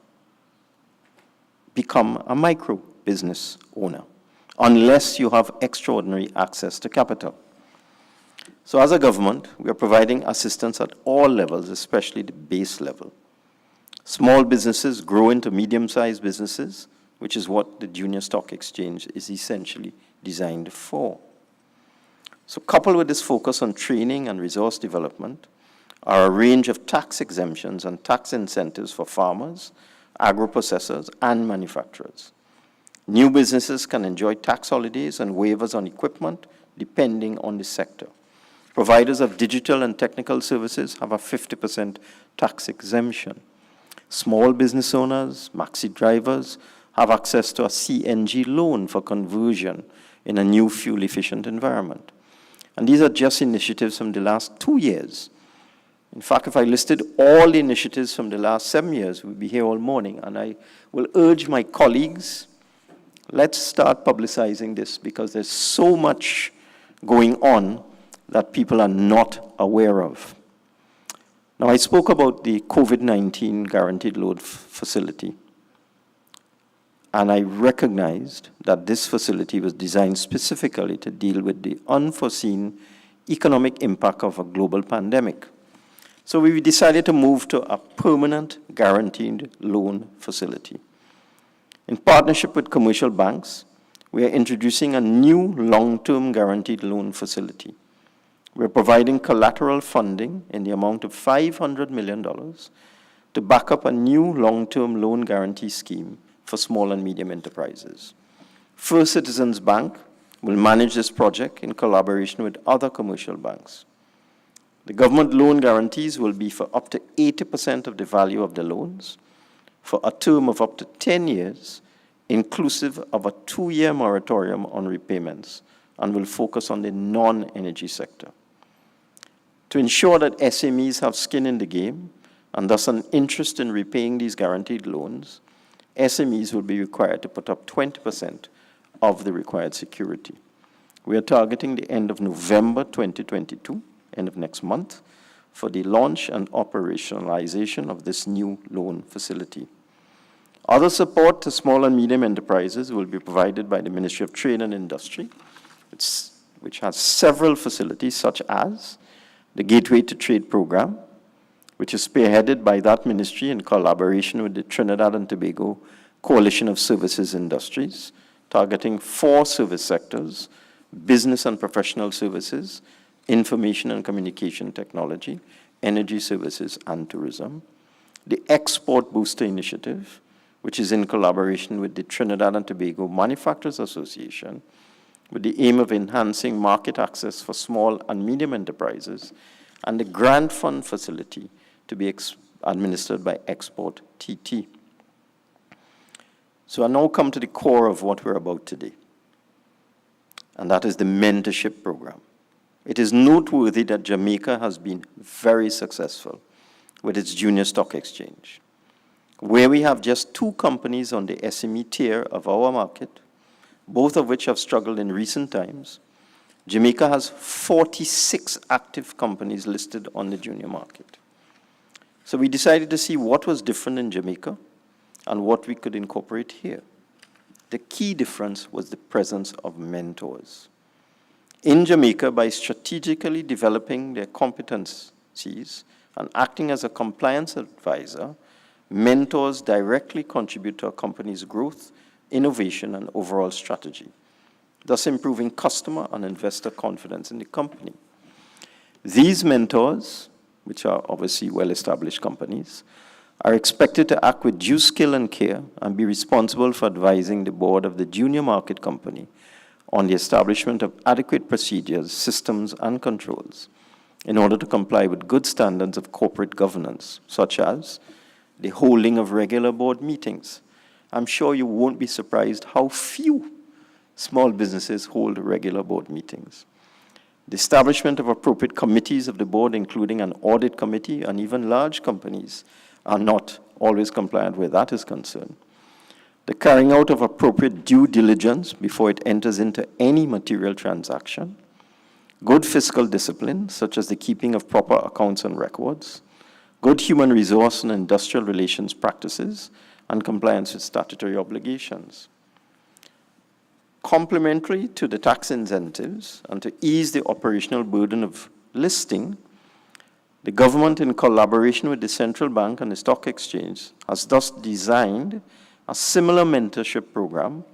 Speaker 5: become a micro business owner, unless you have extraordinary access to capital. So as a government, we are providing assistance at all levels, especially the base level. Small businesses grow into medium-sized businesses, which is what the Junior Stock Exchange is essentially designed for. So coupled with this focus on training and resource development are a range of tax exemptions and tax incentives for farmers, agro-processors, and manufacturers. New businesses can enjoy tax holidays and waivers on equipment depending on the sector. Providers of digital and technical services have a 50% tax exemption. Small business owners, maxi drivers have access to a CNG loan for conversion in a new fuel-efficient environment. And these are just initiatives from the last 2 years. In fact, if I listed all the initiatives from the last 7 years, we'd be here all morning. And I will urge my colleagues, let's start publicizing this because there's so much going on that people are not aware of. Now, I spoke about the COVID-19 guaranteed loan facility. And I recognized that this facility was designed specifically to deal with the unforeseen economic impact of a global pandemic. So we decided to move to a permanent guaranteed loan facility. In partnership with commercial banks, we are introducing a new long-term guaranteed loan facility. We're providing collateral funding in the amount of $500 million to back up a new long-term loan guarantee scheme for small and medium enterprises. First Citizens Bank will manage this project in collaboration with other commercial banks. The government loan guarantees will be for up to 80% of the value of the loans for a term of up to 10 years, inclusive of a 2-year moratorium on repayments, and will focus on the non-energy sector. To ensure that SMEs have skin in the game, and thus an interest in repaying these guaranteed loans, SMEs will be required to put up 20% of the required security. We are targeting the end of November 2022, end of next month, for the launch and operationalization of this new loan facility. Other support to small and medium enterprises will be provided by the Ministry of Trade and Industry, which has several facilities such as the Gateway to Trade program, which is spearheaded by that ministry in collaboration with the Trinidad and Tobago Coalition of Services Industries, targeting 4 service sectors: business and professional services, information and communication technology, energy services, and tourism. The Export Booster Initiative, which is in collaboration with the Trinidad and Tobago Manufacturers Association, with the aim of enhancing market access for small and medium enterprises, and the Grant Fund Facility to be administered by Export TT. So I now come to the core of what we're about today, and that is the mentorship program. It is noteworthy that Jamaica has been very successful with its junior stock exchange, where we have just 2 companies on the SME tier of our market, both of which have struggled in recent times. Jamaica has 46 active companies listed on the junior market. So we decided to see what was different in Jamaica and what we could incorporate here. The key difference was the presence of mentors. In Jamaica, by strategically developing their competencies and acting as a compliance advisor, mentors directly contribute to a company's growth, innovation, and overall strategy, thus improving customer and investor confidence in the company. These mentors, which are obviously well-established companies, are expected to act with due skill and care and be responsible for advising the board of the junior market company on the establishment of adequate procedures, systems, and controls in order to comply with good standards of corporate governance, such as the holding of regular board meetings. I'm sure you won't be surprised how few small businesses hold regular board meetings. The establishment of appropriate committees of the board, including an audit committee, and even large companies are not always compliant where that is concerned. The carrying out of appropriate due diligence before it enters into any material transaction. Good fiscal discipline, such as the keeping of proper accounts and records. Good human resource and industrial relations practices, and compliance with statutory obligations. Complementary to the tax incentives and to ease the operational burden of listing, the government, in collaboration with the central bank and the stock exchange, has thus designed a similar mentorship program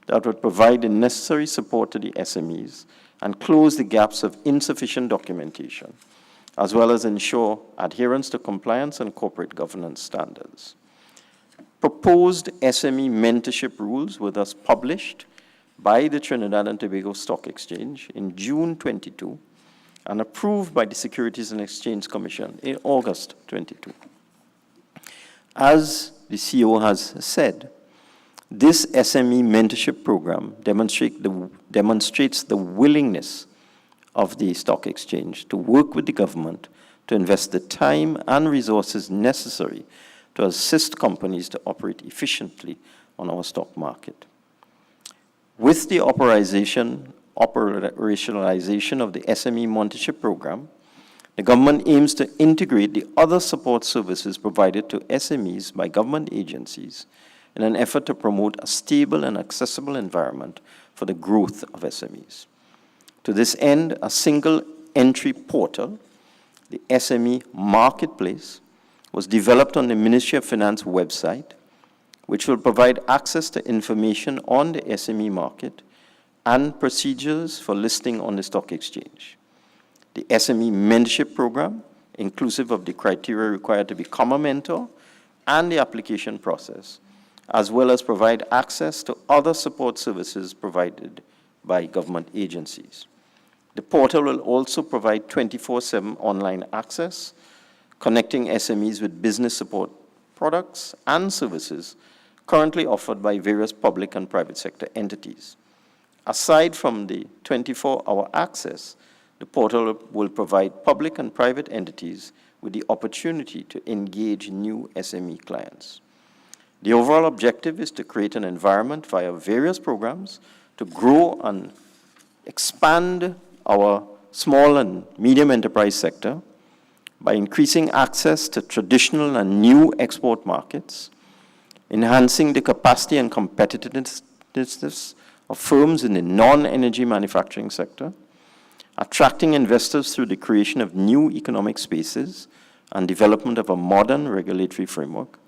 Speaker 5: that would provide the necessary support to the SMEs and close the gaps of insufficient documentation, as well as ensure adherence to compliance and corporate governance standards. Proposed SME mentorship rules were thus published by the Trinidad and Tobago Stock Exchange in June 22 and approved by the Securities and Exchange Commission in August 22. As the CEO has said, this SME mentorship program demonstrates the willingness of the stock exchange to work with the government to invest the time and resources necessary to assist companies to operate efficiently on our stock market. With the operationalization of the SME mentorship program, the government aims to integrate the other support services provided to SMEs by government agencies in an effort to promote a stable and accessible environment for the growth of SMEs. To this end, a single entry portal, the SME Market Place, was developed on the Ministry of Finance website, which will provide access to information on the SME market and procedures for listing on the stock exchange. The SME mentorship program, inclusive of the criteria required to become a mentor and the application process, as well as provide access to other support services provided by government agencies. The portal will also provide 24/7 online access, connecting SMEs with business support products and services currently offered by various public and private sector entities. Aside from the 24-hour access, the portal will provide public and private entities with the opportunity to engage new SME clients. The overall objective is to create an environment via various programs to grow and expand our small and medium enterprise sector by increasing access to traditional and new export markets, enhancing the capacity and competitiveness of firms in the non-energy manufacturing sector, attracting investors through the creation of new economic spaces and development of a modern regulatory framework,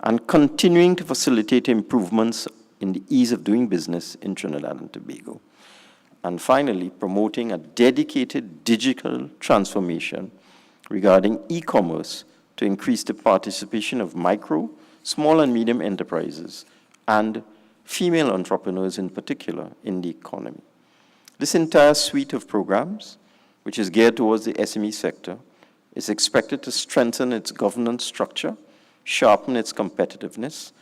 Speaker 5: and continuing to facilitate improvements in the ease of doing business in Trinidad and Tobago. And finally, promoting a dedicated digital transformation regarding e-commerce to increase the participation of micro, small and medium enterprises and female entrepreneurs in particular in the economy. This entire suite of programs, which is geared towards the SME sector, is expected to strengthen its governance structure, sharpen its competitiveness,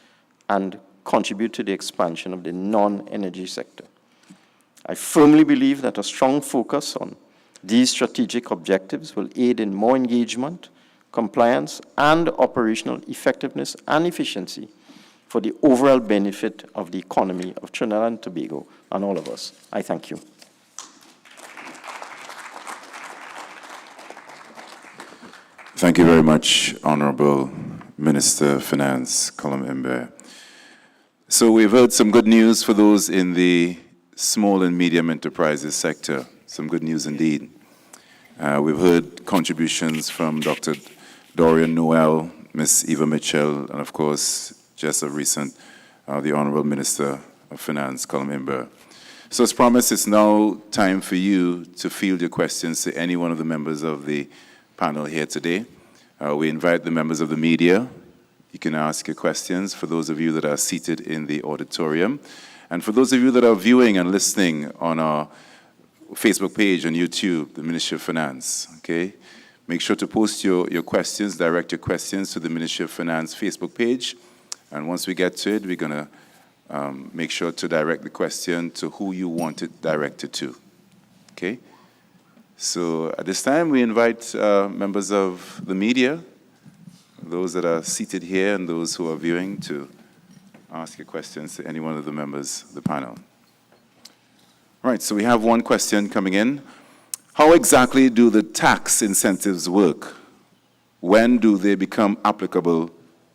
Speaker 5: and contribute to the expansion of the non-energy sector. I firmly believe that a strong focus on these strategic objectives will aid in more engagement, compliance, and operational effectiveness and efficiency for the overall benefit of the economy of Trinidad and Tobago and all of us. I thank you.
Speaker 1: Thank you very much, Honorable Minister of Finance, Colum Imber. So we've heard some good news for those in the small and medium enterprises sector. Some good news indeed. We've heard contributions from Dr. Dorian Noel, Ms. Eva Mitchell, and of course, just of recent, the Honorable Minister of Finance, Colum Imber. So as promised, it's now time for you to field your questions to any one of the members of the panel here today. We invite the members of the media. You can ask your questions for those of you that are seated in the auditorium. And for those of you that are viewing and listening on our Facebook page and YouTube, the Ministry of Finance, okay? Make sure to post your questions, direct your questions to the Ministry of Finance Facebook page. And once we get to it, we're going to make sure to direct the question to who you want it directed to, okay? So at this time, we invite members of the media, those that are seated here and those who are viewing, to ask your questions to any one of the members of the panel. All right, so we have one question coming in. How exactly do the tax incentives work? When do they become applicable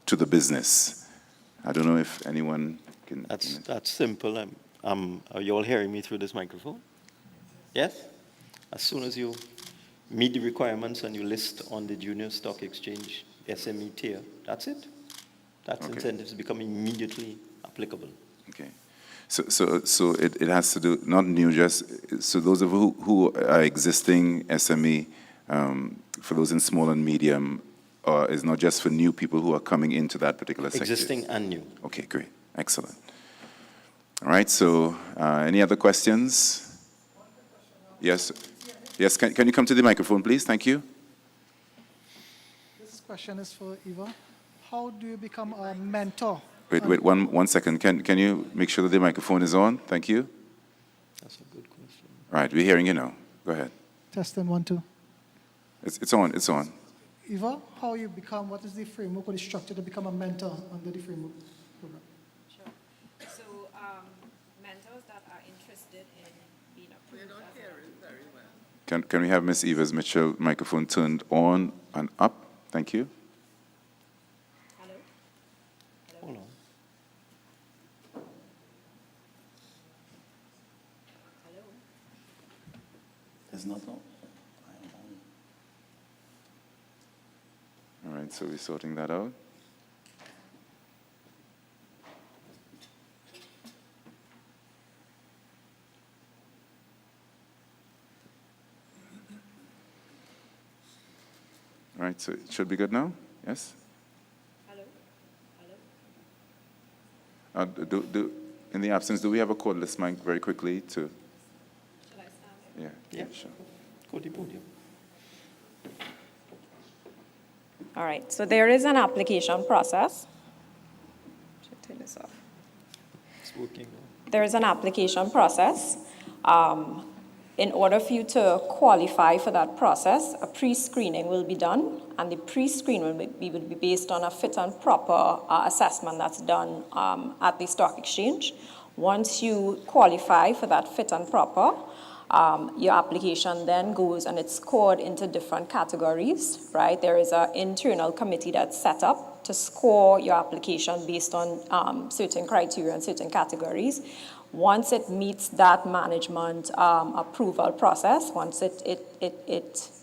Speaker 1: to the business? I don't know if anyone can...
Speaker 5: That's simple. Are you all hearing me through this microphone? Yes? As soon as you meet the requirements and you list on the Junior Stock Exchange SME tier, that's it. Tax incentives become immediately applicable.
Speaker 1: Okay. So it has to do, not new, just, so those of who are existing SME, for those in small and medium, is not just for new people who are coming into that particular sector?
Speaker 5: Existing and new.
Speaker 1: Okay, great. Excellent. All right, so any other questions? Yes. Yes, can you come to the microphone, please? Thank you.
Speaker 6: This question is for Eva. How do you become a mentor?
Speaker 1: Wait, one second. Can you make sure that the microphone is on? Thank you.
Speaker 5: That's a good question.
Speaker 1: All right, we're hearing you now. Go ahead.
Speaker 6: Testing 1, 2.
Speaker 1: It's on.
Speaker 6: Eva, how you become, what is the framework or the structure to become a mentor under the framework program?
Speaker 4: Sure. So mentors that are interested in being approved.
Speaker 1: Can we have Miss Eva's Mitchell microphone turned on and up? Thank you.
Speaker 4: Hello?
Speaker 5: Hold on.
Speaker 4: Hello?
Speaker 3: It's not on.
Speaker 1: All right, so we're sorting that out. All right, so it should be good now? Yes?
Speaker 4: Hello? Hello?
Speaker 1: In the absence, do we have a cordless mic very quickly to?
Speaker 4: Should I stand?
Speaker 1: Yeah, sure.
Speaker 5: Go to the podium.
Speaker 4: All right, so there is an application process. Should I turn this off?
Speaker 5: It's working now.
Speaker 4: There is an application process. In order for you to qualify for that process, a pre-screening will be done, and the pre-screening will be based on a fit and proper assessment that's done at the stock exchange. Once you qualify for that fit and proper, your application then goes and it's scored into different categories, right? There is an internal committee that's set up to score your application based on certain criteria and certain categories. Once it meets that management approval process, once it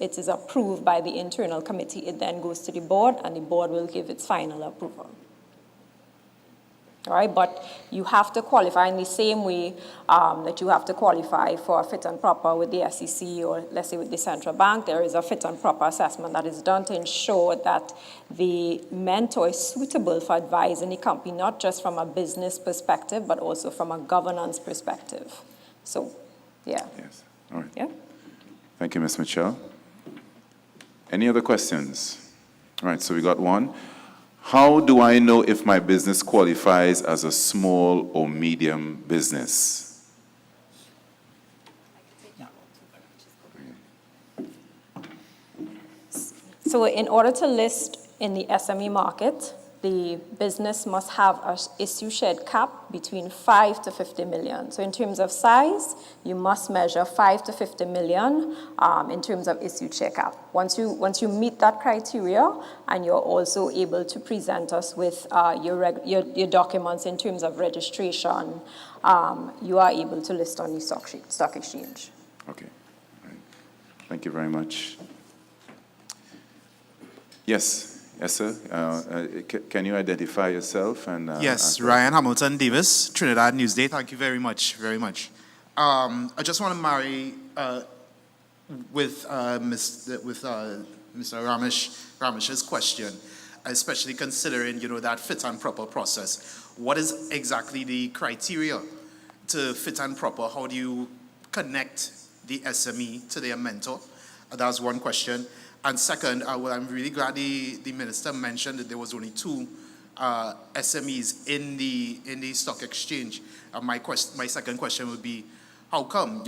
Speaker 4: is approved by the internal committee, it then goes to the board, and the board will give its final approval. All right, but you have to qualify in the same way that you have to qualify for a fit and proper with the SEC or let's say with the central bank. There is a fit and proper assessment that is done to ensure that the mentor is suitable for advising the company, not just from a business perspective, but also from a governance perspective. So, yeah.
Speaker 1: Yes, all right.
Speaker 4: Yeah.
Speaker 1: Thank you, Ms. Mitchell. Any other questions? All right, so we got one. How do I know if my business qualifies as a small or medium business?
Speaker 4: So in order to list in the SME market, the business must have an issue shared cap between 5 to 50 million. So in terms of size, you must measure 5 to 50 million in terms of issue share cap. Once you meet that criteria, and you're also able to present us with your documents in terms of registration, you are able to list on the stock exchange.
Speaker 1: Okay, all right. Thank you very much. Yes. Yes, sir. Can you identify yourself? And
Speaker 7: yes, Ryan Hamilton Davis, Trinidad Newsday. Thank you very much, very much. I just want to marry with Mr. Ramesh's question, especially considering that fit and proper process. What is exactly the criteria to fit and proper? How do you connect the SME to their mentor? That's one question. And second, I'm really glad the minister mentioned that there was only 2 SMEs in the stock exchange. My second question would be, how come?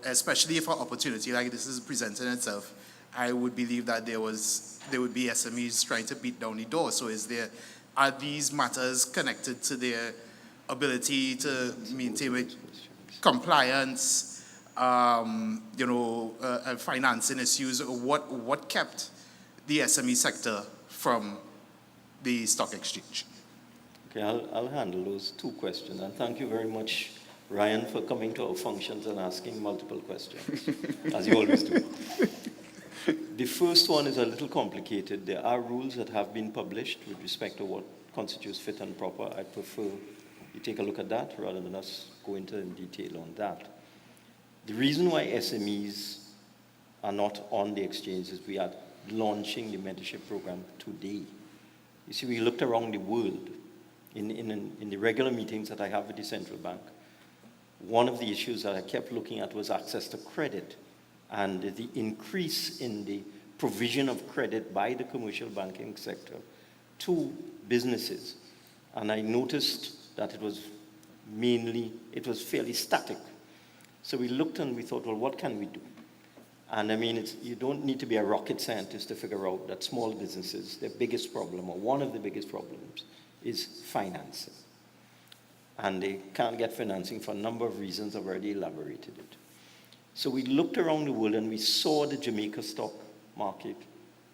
Speaker 7: Especially if an opportunity like this is presenting itself, I would believe that there would be SMEs trying to beat down the door. So are these matters connected to their ability to maintain with compliance? Financing issues. What kept the SME sector from the stock exchange?
Speaker 5: Okay, I'll handle those 2 questions. And thank you very much, Ryan, for coming to our functions and asking multiple questions, as you always do. The first one is a little complicated. There are rules that have been published with respect to what constitutes fit and proper. I prefer you take a look at that rather than us go into detail on that. The reason why SMEs are not on the exchange is we are launching the mentorship program today. You see, we looked around the world in the regular meetings that I have with the central bank. One of the issues that I kept looking at was access to credit and the increase in the provision of credit by the commercial banking sector to businesses. And I noticed that it was fairly static. So we looked and we thought, well, what can we do? And I mean, you don't need to be a rocket scientist to figure out that small businesses, their biggest problem, or one of the biggest problems, is financing. And they can't get financing for a number of reasons. I've already elaborated it. So we looked around the world and we saw the Jamaica stock market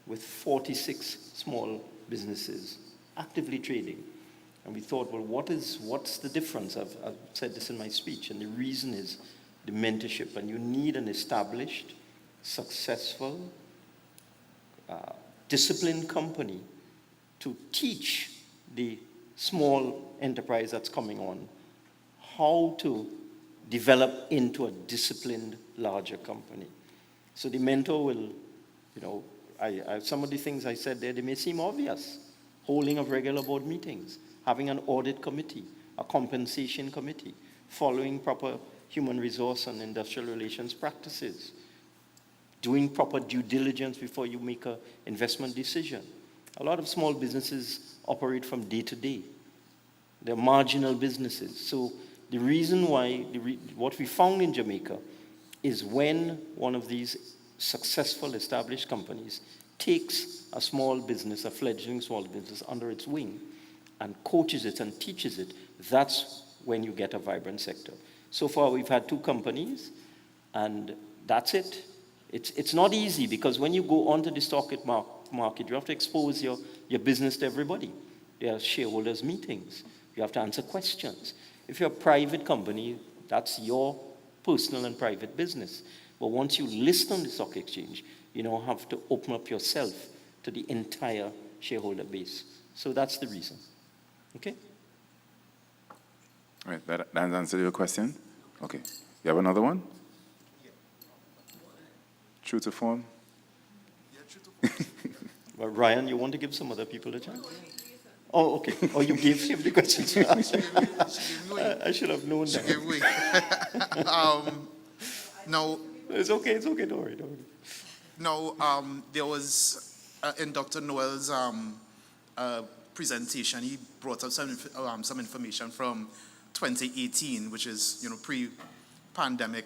Speaker 5: with 46 small businesses actively trading. And we thought, well, what's the difference? I've said this in my speech, and the reason is the mentorship. And you need an established, successful, disciplined company to teach the small enterprise that's coming on how to develop into a disciplined, larger company. So the mentor will, some of the things I said there, they may seem obvious. Holding of regular board meetings, having an audit committee, a compensation committee, following proper human resource and industrial relations practices, doing proper due diligence before you make an investment decision. A lot of small businesses operate from day to day. They're marginal businesses. So the reason why, what we found in Jamaica is when one of these successful established companies takes a small business, a fledgling small business under its wing and coaches it and teaches it, that's when you get a vibrant sector. So far we've had 2 companies and that's it. It's not easy because when you go onto the stock market, you have to expose your business to everybody. There are shareholders meetings. You have to answer questions. If you're a private company, that's your personal and private business. But once you list on the stock exchange, you now have to open up yourself to the entire shareholder base. So that's the reason. Okay?
Speaker 1: All right, that answered your question? Okay. You have another one? True to form?
Speaker 5: Well, Ryan, you want to give some other people a chance? Oh, okay. Oh, you gave him the questions to ask. I should have known that.
Speaker 7: No.
Speaker 5: It's okay, don't worry.
Speaker 7: No, there was, in Dr. Noel's presentation, he brought up some information from 2018, which is, pre-pandemic,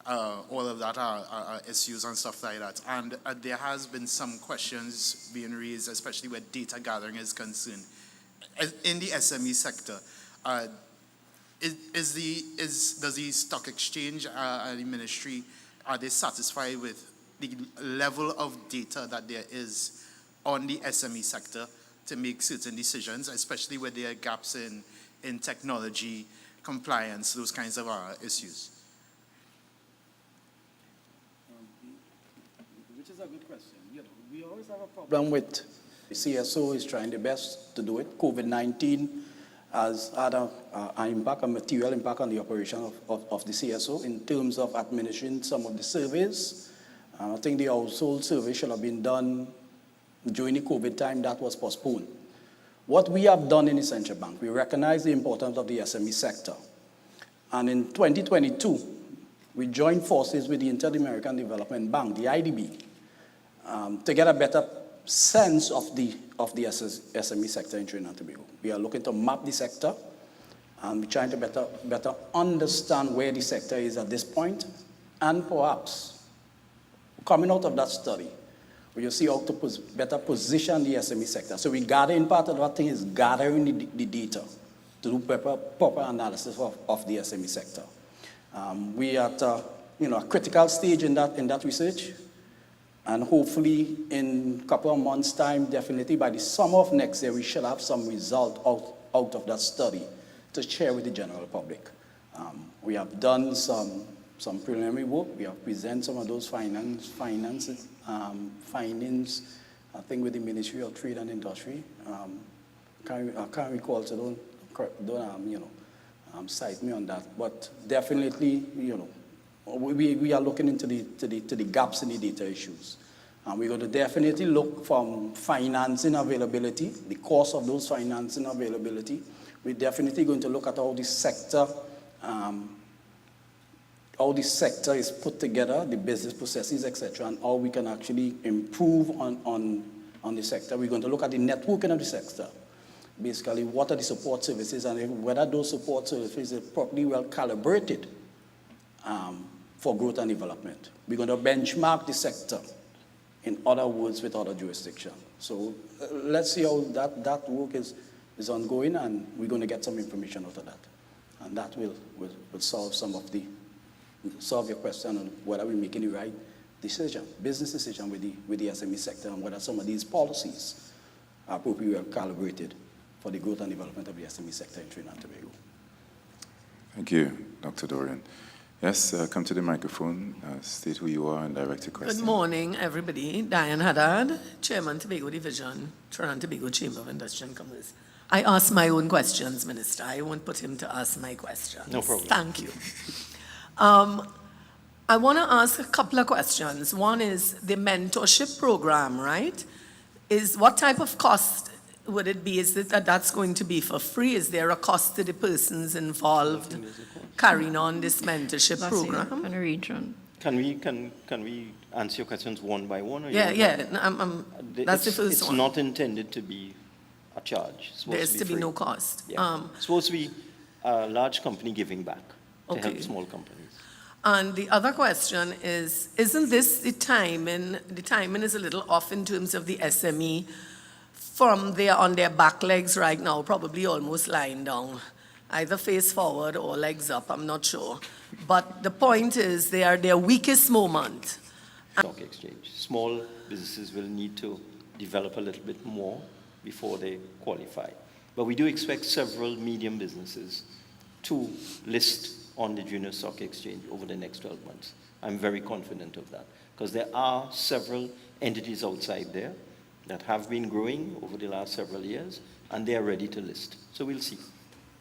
Speaker 7: all of that are issues and stuff like that. And there has been some questions being raised, especially where data gathering is concerned. In the SME sector, does the stock exchange and the ministry, are they satisfied with the level of data that there is on the SME sector to make certain decisions, especially where there are gaps in technology, compliance, those kinds of issues?
Speaker 3: Which is a good question. We always have a problem with the CSO is trying their best to do it. COVID-19 has had an impact, a material impact on the operation of the CSO in terms of administering some of the surveys. I think the household survey should have been done during the COVID time. That was postponed. What we have done in the central bank, we recognize the importance of the SME sector. And in 2022, we joined forces with the Inter-American Development Bank, the IDB, to get a better sense of the SME sector in Trinidad and Tobago. We are looking to map the sector, and we're trying to better understand where the sector is at this point, and perhaps coming out of that study, we'll see how to better position the SME sector. So we gather, in part of that thing is gathering the data to do proper analysis of the SME sector. We are at a critical stage in that research. And hopefully in a couple of months' time, definitely by the summer of next year, we shall have some result out of that study to share with the general public. We have done some preliminary work. We have presented some of those findings, I think, with the Ministry of Trade and Industry. I can't recall, so don't cite me on that. But definitely, we are looking into the gaps in the data issues. And we're going to definitely look from financing availability, the cost of those financing availability. We're definitely going to look at how this sector is put together, the business processes, etc., and how we can actually improve on the sector. We're going to look at the networking of the sector. Basically, what are the support services and whether those support services are properly well calibrated for growth and development. We're going to benchmark the sector, in other words, with other jurisdictions. So let's see how that work is ongoing, and we're going to get some information out of that. And that will solve solve your question on whether we're making the right decision, business decision with the SME sector, and whether some of these policies are appropriately well calibrated for the growth and development of the SME sector in Trinidad and Tobago.
Speaker 1: Thank you, Dr. Dorian. Yes, come to the microphone, state who you are and direct your question.
Speaker 8: Good morning, everybody. Diane Haddad, Chairman, Tobago Division, Trinidad and Tobago Chamber of Industry and Commerce. I ask my own questions, Minister. I won't put him to ask my questions.
Speaker 5: No problem.
Speaker 8: Thank you. I want to ask a couple of questions. One is the mentorship program, right? What type of cost would it be? Is it that's going to be for free? Is there a cost to the persons involved carrying on this mentorship program?
Speaker 4: In a region.
Speaker 5: Can we answer your questions one by one? Or
Speaker 8: Yeah. That's the first one.
Speaker 5: It's not intended to be a charge. It's
Speaker 8: There's to be
Speaker 5: free.
Speaker 8: no cost.
Speaker 5: Yeah. It's supposed to be a large company giving back to help small companies.
Speaker 8: And the other question is, isn't this the timing? The timing is a little off in terms of the SME on their back legs right now, probably almost lying down, either face forward or legs up, I'm not sure. But the point is, they are their weakest moment.
Speaker 5: Stock exchange. Small businesses will need to develop a little bit more before they qualify. But we do expect several medium businesses to list on the junior stock exchange over the next 12 months. I'm very confident of that, because there are several entities outside there that have been growing over the last several years, and they are ready to list. So we'll see.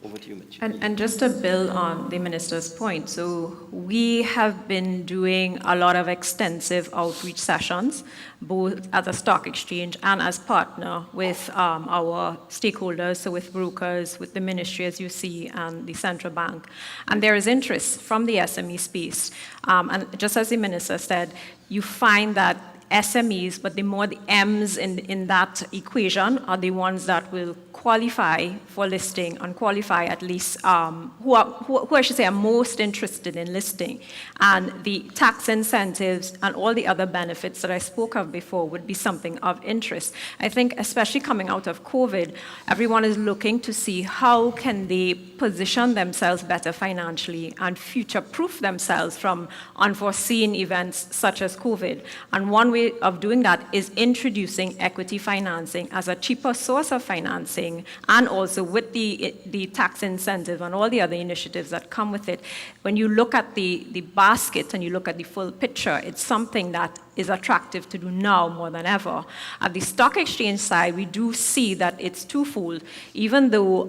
Speaker 5: Over to you, Mitch.
Speaker 4: And just to build on the Minister's point, so we have been doing a lot of extensive outreach sessions, both at the stock exchange and as partner with our stakeholders, so with brokers, with the ministry, as you see, and the central bank. And there is interest from the SME space. And just as the Minister said, you find that SMEs, but the more the M's in that equation are the ones that will qualify for listing and qualify at least, who I should say are most interested in listing. And the tax incentives and all the other benefits that I spoke of before would be something of interest. I think especially coming out of COVID, everyone is looking to see how can they position themselves better financially and future-proof themselves from unforeseen events such as COVID. And one way of doing that is introducing equity financing as a cheaper source of financing, and also with the tax incentive and all the other initiatives that come with it. When you look at the basket and you look at the full picture, it's something that is attractive to do now more than ever. At the stock exchange side, we do see that it's twofold. Even though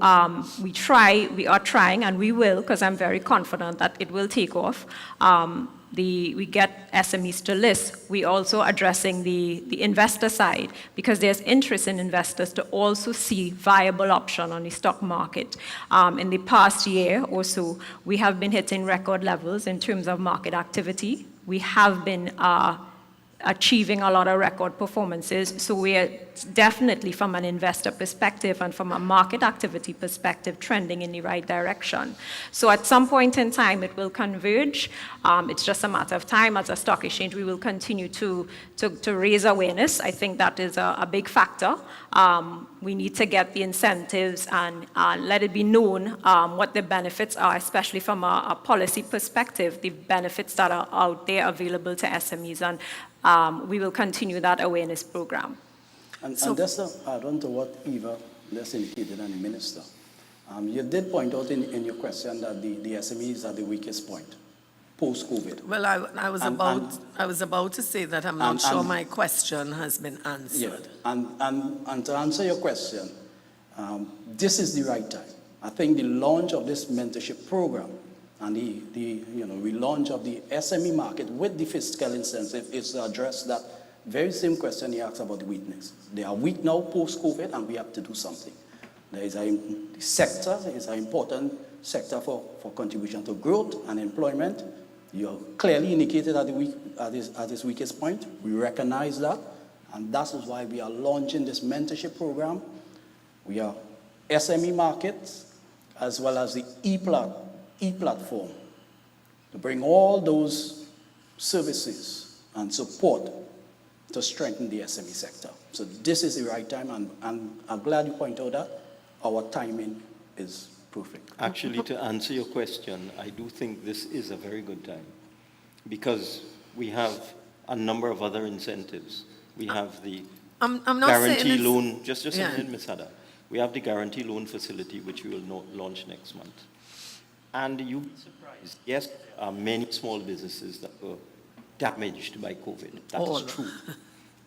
Speaker 4: we are trying, and we will, because I'm very confident that it will take off. We get SMEs to list. We also addressing the investor side, because there's interest in investors to also see viable option on the stock market. In the past year or so, we have been hitting record levels in terms of market activity. We have been achieving a lot of record performances. So we are definitely, from an investor perspective and from a market activity perspective, trending in the right direction. So at some point in time, it will converge. It's just a matter of time. As a stock exchange, we will continue to raise awareness. I think that is a big factor. We need to get the incentives and let it be known what the benefits are, especially from a policy perspective, the benefits that are out there available to SMEs. And we will continue that awareness program.
Speaker 3: And just to add on to what Eva just indicated and the Minister, you did point out in your question that the SMEs are the weakest point post-COVID.
Speaker 8: Well, I was about to say that I'm not sure my question has been answered.
Speaker 3: Yeah, and to answer your question, this is the right time. I think the launch of this mentorship program and the relaunch of the SME market with the fiscal incentive is to address that very same question he asked about the weakness. They are weak now post-COVID, and we have to do something. The sector is an important sector for contribution to growth and employment. You have clearly indicated at its weakest point. We recognize that, and that is why we are launching this mentorship program. We are SME markets as well as the e-platform to bring all those services and support to strengthen the SME sector. So this is the right time, and I'm glad you point out that our timing is perfect.
Speaker 5: Actually, to answer your question, I do think this is a very good time because we have a number of other incentives. We have the
Speaker 8: I'm not saying
Speaker 5: guarantee
Speaker 8: it's-
Speaker 5: loan, just a
Speaker 8: yeah.
Speaker 5: minute, Ms. Hada. We have the guarantee loan facility, which we will launch next month. And you'll be surprised. Yes, there are many small businesses that were damaged by COVID. That
Speaker 8: All.
Speaker 5: is true.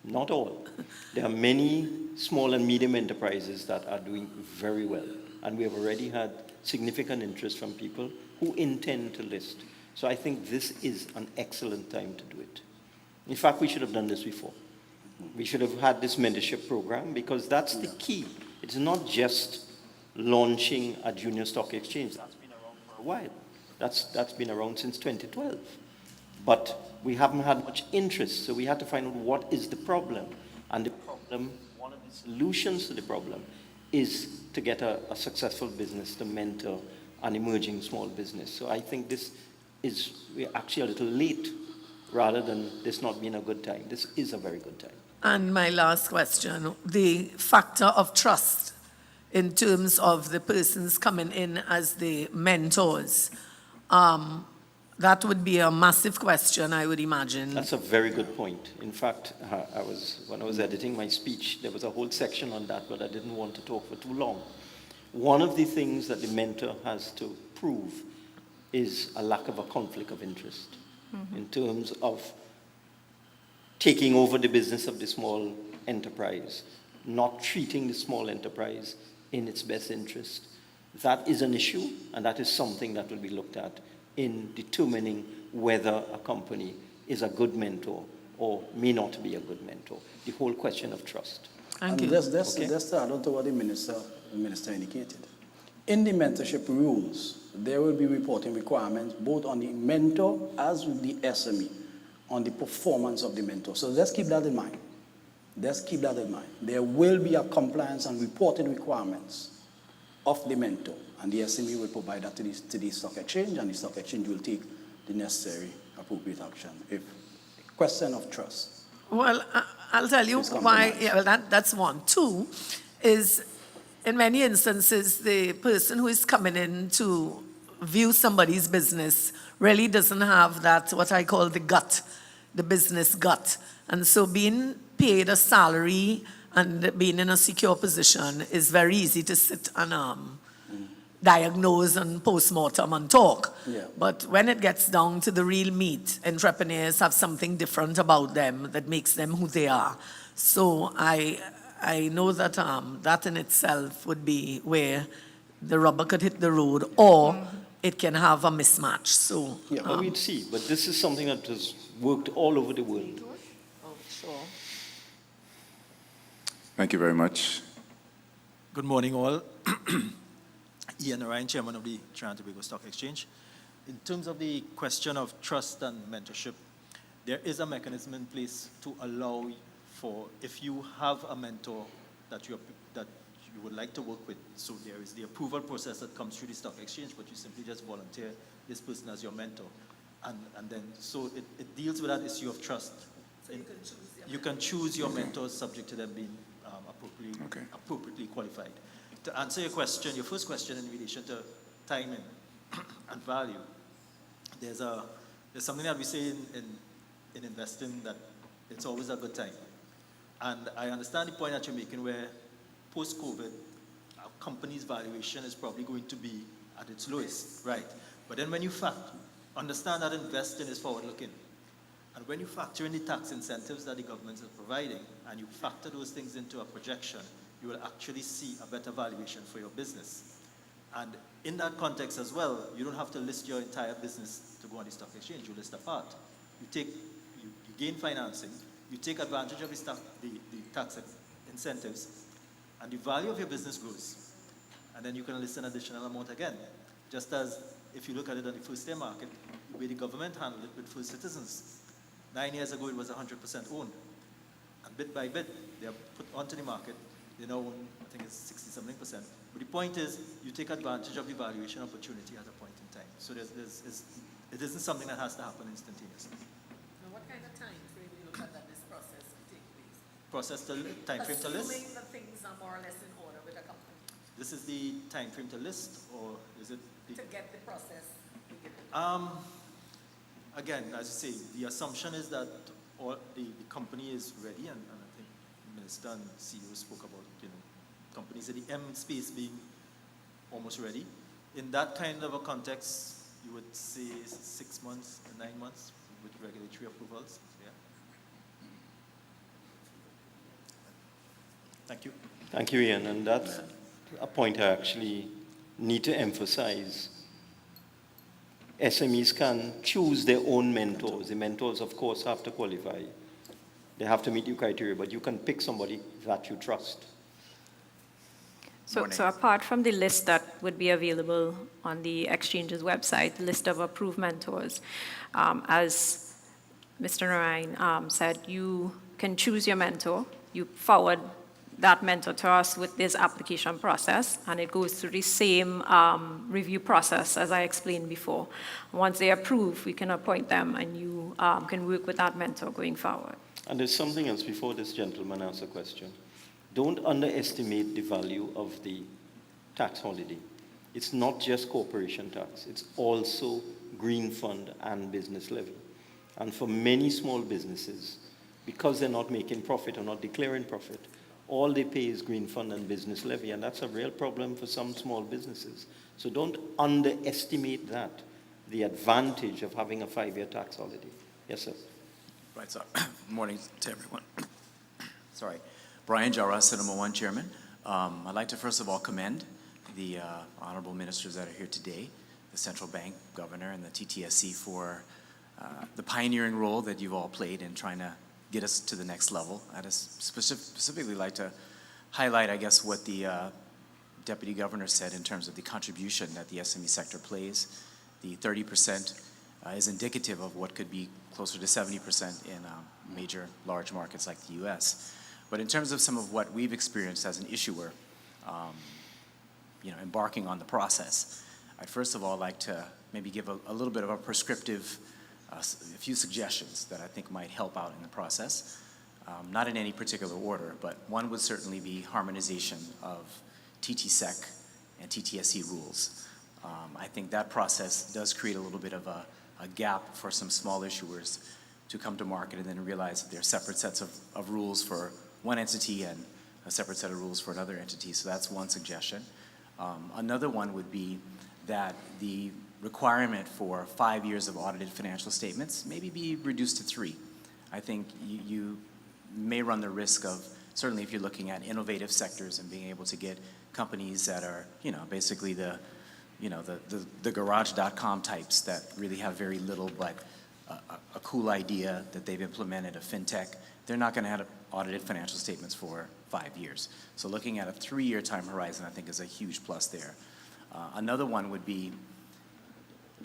Speaker 5: Not all. There are many small and medium enterprises that are doing very well. And we have already had significant interest from people who intend to list. So I think this is an excellent time to do it. In fact, we should have done this before. We should have had this mentorship program because that's the key. It's not just launching a junior stock exchange. That's been around for a while. That's been around since 2012. But we haven't had much interest, so we had to find out what is the problem. And the problem, one of the solutions to the problem, is to get a successful business to mentor an emerging small business. So I think we're actually a little late rather than this not being a good time. This is a very good time.
Speaker 8: And my last question, the factor of trust in terms of the persons coming in as the mentors, that would be a massive question, I would imagine.
Speaker 5: That's a very good point. In fact, when I was editing my speech, there was a whole section on that, but I didn't want to talk for too long. One of the things that the mentor has to prove is a lack of a conflict of interest in terms of taking over the business of the small enterprise, not treating the small enterprise in its best interest. That is an issue, and that is something that will be looked at in determining whether a company is a good mentor or may not be a good mentor. The whole question of trust.
Speaker 8: Thank
Speaker 3: And
Speaker 8: you.
Speaker 3: just to add on to what the minister indicated. In the mentorship rules, there will be reporting requirements both on the mentor as with the SME on the performance of the mentor. So let's keep that in mind. There will be a compliance and reporting requirements of the mentor, and the SME will provide that to the stock exchange, and the stock exchange will take the necessary appropriate action. If question of trust.
Speaker 8: Well, I'll tell you why. Yeah, well, that's one. Two is, in many instances, the person who is coming in to view somebody's business really doesn't have that, what I call the gut, the business gut. And so being paid a salary and being in a secure position is very easy to sit and diagnose and post-mortem and talk.
Speaker 3: Yeah.
Speaker 8: But when it gets down to the real meat, entrepreneurs have something different about them that makes them who they are. So I know that that in itself would be where the rubber could hit the road, or it can have a mismatch. So
Speaker 5: Well, we'd see, but this is something that has worked all over the world.
Speaker 1: Thank you very much.
Speaker 9: Good morning, all. Ian Ryan, Chairman of the Trinidad and Tobago Stock Exchange. In terms of the question of trust and mentorship, there is a mechanism in place to allow for, if you have a mentor that you would like to work with, so there is the approval process that comes through the stock exchange, but you simply just volunteer this person as your mentor. And then, so it deals with that issue of trust. So you can choose your mentors subject to them being appropriately qualified. To answer your question, your first question in relation to timing and value, there's something that we say in investing that it's always a good time. And I understand the point that you're making where post-COVID, a company's valuation is probably going to be at its lowest, right? But then when you understand that investing is forward-looking, and when you factor in the tax incentives that the government is providing, and you factor those things into a projection, you will actually see a better valuation for your business. And in that context as well, you don't have to list your entire business to go on the stock exchange. You list a part. You gain financing, you take advantage of the tax incentives, and the value of your business grows. And then you can list an additional amount again. Just as if you look at it on the first-day market, the way the government handled it with First Citizens. 9 years ago, it was 100% owned. And bit by bit, they are put onto the market. They now own, I think it's 60-something%. But the point is, you take advantage of the valuation opportunity at a point in time. So it isn't something that has to happen instantaneously.
Speaker 8: Now, what kind of time frame do you look at that this process will take place?
Speaker 9: Time frame to list?
Speaker 8: Assuming that things are more or less in order with a company.
Speaker 9: This is the time frame to list, or is it the...
Speaker 8: To get the process.
Speaker 9: Again, as you say, the assumption is that the company is ready, and I think the Minister and CEO spoke about, companies in the M space being almost ready. In that kind of a context, you would say 6 months to 9 months with regulatory approvals. Yeah. Thank you.
Speaker 5: Thank you, Ian. And that's a point I actually need to emphasize. SMEs can choose their own mentors. The mentors, of course, have to qualify. They have to meet your criteria, but you can pick somebody that you trust.
Speaker 4: So apart from the list that would be available on the exchange's website, the list of approved mentors, as Mr. Narayan said, you can choose your mentor. You forward that mentor to us with this application process, and it goes through the same review process as I explained before. Once they approve, we can appoint them, and you can work with that mentor going forward.
Speaker 5: And there's something else before this gentleman asks a question. Don't underestimate the value of the tax holiday. It's not just corporation tax. It's also green fund and business levy. And for many small businesses, because they're not making profit or not declaring profit, all they pay is green fund and business levy, and that's a real problem for some small businesses. So don't underestimate that, the advantage of having a 5-year tax holiday. Yes, sir.
Speaker 10: Right, so good morning to everyone. Sorry. Brian Jara, Cinema One Chairman. I'd like to first of all commend the honorable ministers that are here today, the Central Bank Governor and the TTSC for the pioneering role that you've all played in trying to get us to the next level. I'd specifically like to highlight, I guess, what the Deputy Governor said in terms of the contribution that the SME sector plays. The 30% is indicative of what could be closer to 70% in major large markets like the US. But in terms of some of what we've experienced as an issuer, embarking on the process, I'd first of all like to maybe give a little bit of a prescriptive, a few suggestions that I think might help out in the process. Not in any particular order, but one would certainly be harmonization of TTSEC and TTSE rules. I think that process does create a little bit of a gap for some small issuers to come to market and then realize that there are separate sets of rules for one entity and a separate set of rules for another entity. So that's one suggestion. Another one would be that the requirement for 5 years of audited financial statements maybe be reduced to 3. I think you may run the risk of, certainly if you're looking at innovative sectors and being able to get companies that are, basically the garage.com types that really have very little but a cool idea that they've implemented, a fintech, they're not going to have audited financial statements for 5 years. So looking at a 3-year time horizon, I think, is a huge plus there. Another one would be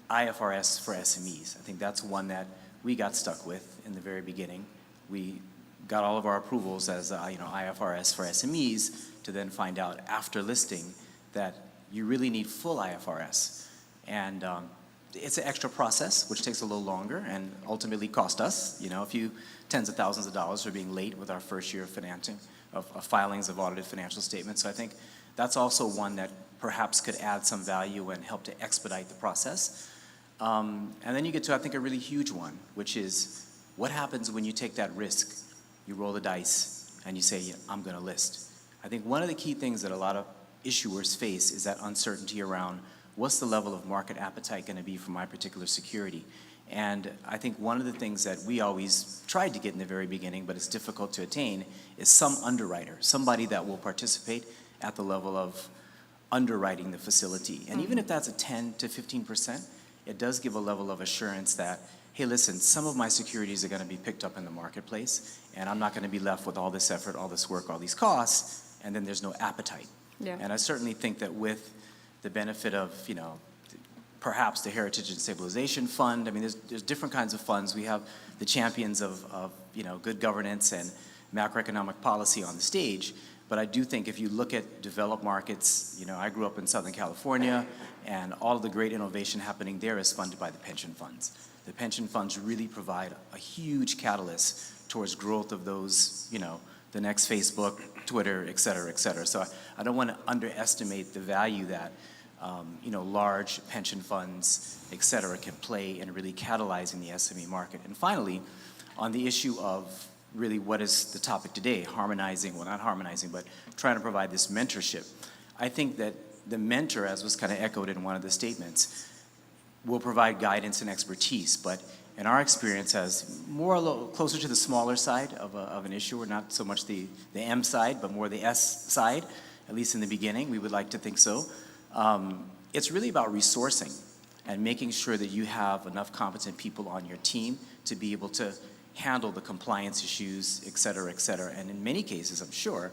Speaker 10: IFRS for SMEs. I think that's one that we got stuck with in the very beginning. We got all of our approvals as IFRS for SMEs to then find out after listing that you really need full IFRS. And it's an extra process, which takes a little longer and ultimately cost us, a few tens of thousands of dollars for being late with our first year of financing, of filings of audited financial statements. So I think that's also one that perhaps could add some value and help to expedite the process. And then you get to, I think, a really huge one, which is what happens when you take that risk, you roll the dice, and you say, I'm going to list. I think one of the key things that a lot of issuers face is that uncertainty around what's the level of market appetite going to be for my particular security. And I think one of the things that we always tried to get in the very beginning, but it's difficult to attain, is some underwriter, somebody that will participate at the level of underwriting the facility. And even if that's a 10 to 15%, it does give a level of assurance that, hey, listen, some of my securities are going to be picked up in the marketplace, and I'm not going to be left with all this effort, all this work, all these costs, and then there's no appetite.
Speaker 4: Yeah.
Speaker 10: And I certainly think that with the benefit of, you know, perhaps the Heritage and Stabilization Fund, I mean, there's different kinds of funds. We have the champions of you know, good governance and macroeconomic policy on the stage. But I do think if you look at developed markets, you know, I grew up in Southern California, and all of the great innovation happening there is funded by the pension funds. The pension funds really provide a huge catalyst towards growth of those, you know, the next Facebook, Twitter, et cetera, et cetera. So I don't want to underestimate the value that, you know, large pension funds, et cetera, can play in really catalyzing the SME market. And finally, on the issue of really what is the topic today, harmonizing, well, not harmonizing, but trying to provide this mentorship. I think that the mentor, as was kind of echoed in one of the statements, will provide guidance and expertise, but in our experience as more a little closer to the smaller side of an issuer, not so much the M side, but more the S side, at least in the beginning, we would like to think so. It's really about resourcing and making sure that you have enough competent people on your team to be able to handle the compliance issues, et cetera, et cetera. And in many cases, I'm sure,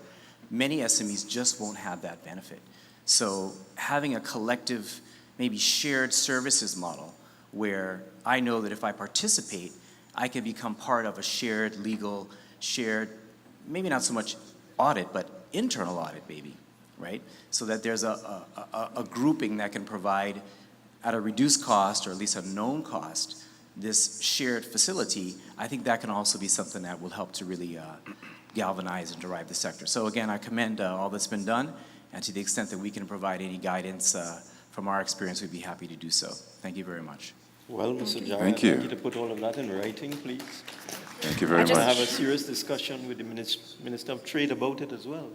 Speaker 10: many SMEs just won't have that benefit. So having a collective, maybe shared services model where I know that if I participate, I can become part of a shared legal, shared, maybe not so much audit, but internal audit maybe, right? So that there's a grouping that can provide at a reduced cost, or at least a known cost, this shared facility. I think that can also be something that will help to really galvanize and drive the sector. So again, I commend all that's been done, and to the extent that we can provide any guidance from our experience, we'd be happy to do so. Thank you very much.
Speaker 5: Well, Mr. Jara,
Speaker 1: Thank
Speaker 5: I'd
Speaker 1: you.
Speaker 5: like you to put all of that in writing, please.
Speaker 1: Thank you very
Speaker 5: And have a
Speaker 1: much.
Speaker 5: serious discussion with the Minister of Trade about it as well.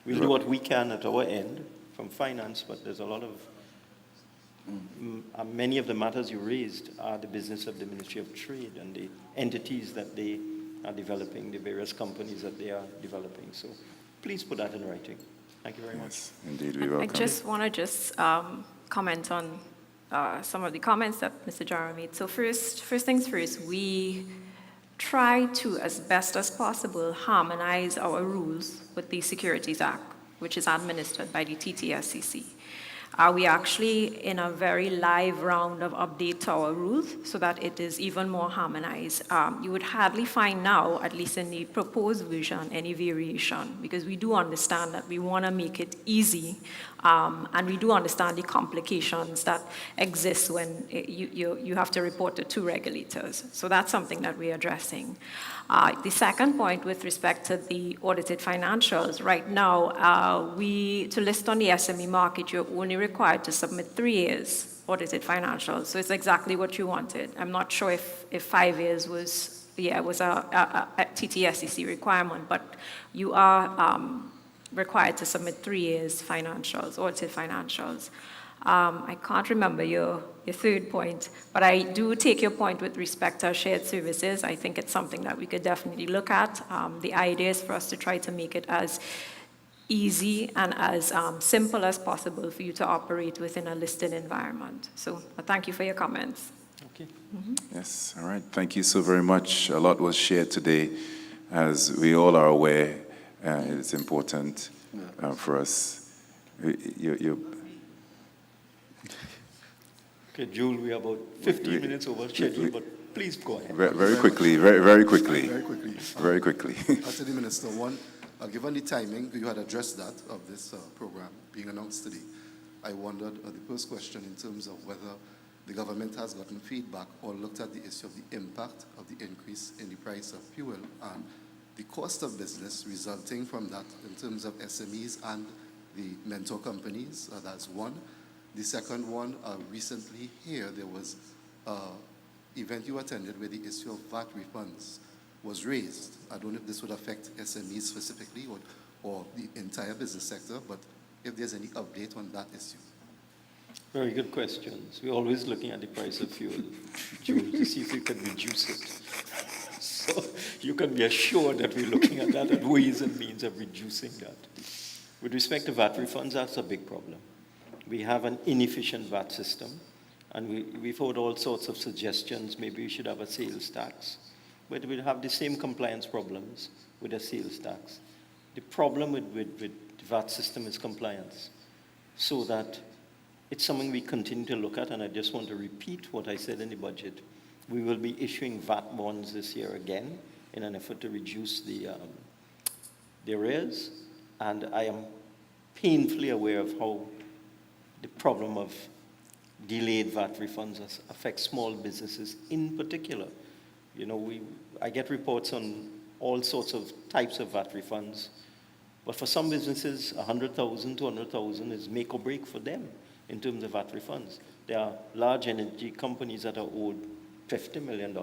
Speaker 5: We'll do what we can at our end from finance, but there's a lot of, many of the matters you raised are the business of the Ministry of Trade and the entities that they are developing, the various companies that they are developing. So please put that in writing. Thank you very much.
Speaker 1: Yes, indeed, we
Speaker 4: I
Speaker 1: welcome.
Speaker 4: just want to comment on some of the comments that Mr. Jara made. So first things first, we try to, as best as possible, harmonize our rules with the Securities Act, which is administered by the TTSCC. We actually in a very live round of update to our rules so that it is even more harmonized. You would hardly find now, at least in the proposed version, any variation, because we do understand that we want to make it easy, and we do understand the complications that exist when you have to report to two regulators. So that's something that we're addressing. The second point with respect to the audited financials, right now, to list on the SME market, you're only required to submit 3 years audited financials. So it's exactly what you wanted. I'm not sure if 5 years was a TTSCC requirement, but you are required to submit 3 years financials, audited financials. I can't remember your third point, but I do take your point with respect to shared services. I think it's something that we could definitely look at. The idea is for us to try to make it as easy and as simple as possible for you to operate within a listed environment. So thank you for your comments.
Speaker 5: Okay.
Speaker 1: Yes, all right. Thank you so very much. A lot was shared today. As we all are aware, it's important for us.
Speaker 5: Okay, Jule, we are about 15 minutes over schedule, but please go ahead.
Speaker 1: Very quickly, very quickly.
Speaker 11: Very quickly.
Speaker 1: Very quickly.
Speaker 11: To the Minister, one, given the timing, you had addressed that of this program being announced today. I wondered, the first question in terms of whether the government has gotten feedback or looked at the issue of the impact of the increase in the price of fuel and the cost of business resulting from that in terms of SMEs and the mentor companies. That's one. The second one, recently here, there was an event you attended where the issue of VAT refunds was raised. I don't know if this would affect SMEs specifically or the entire business sector, but if there's any update on that issue.
Speaker 5: Very good questions. We're always looking at the price of fuel, Jule, to see if we can reduce it. So you can be assured that we're looking at that and ways and means of reducing that. With respect to VAT refunds, that's a big problem. We have an inefficient VAT system, and we've heard all sorts of suggestions. Maybe we should have a sales tax, but we'll have the same compliance problems with a sales tax. The problem with the VAT system is compliance, so that it's something we continue to look at, and I just want to repeat what I said in the budget. We will be issuing VAT bonds this year again in an effort to reduce the arrears, and I am painfully aware of how the problem of delayed VAT refunds affects small businesses in particular. You know, I get reports on all sorts of types of VAT refunds, but for some businesses, 100,000, 200,000 is make or break for them in terms of VAT refunds. There are large energy companies that are owed $50 million,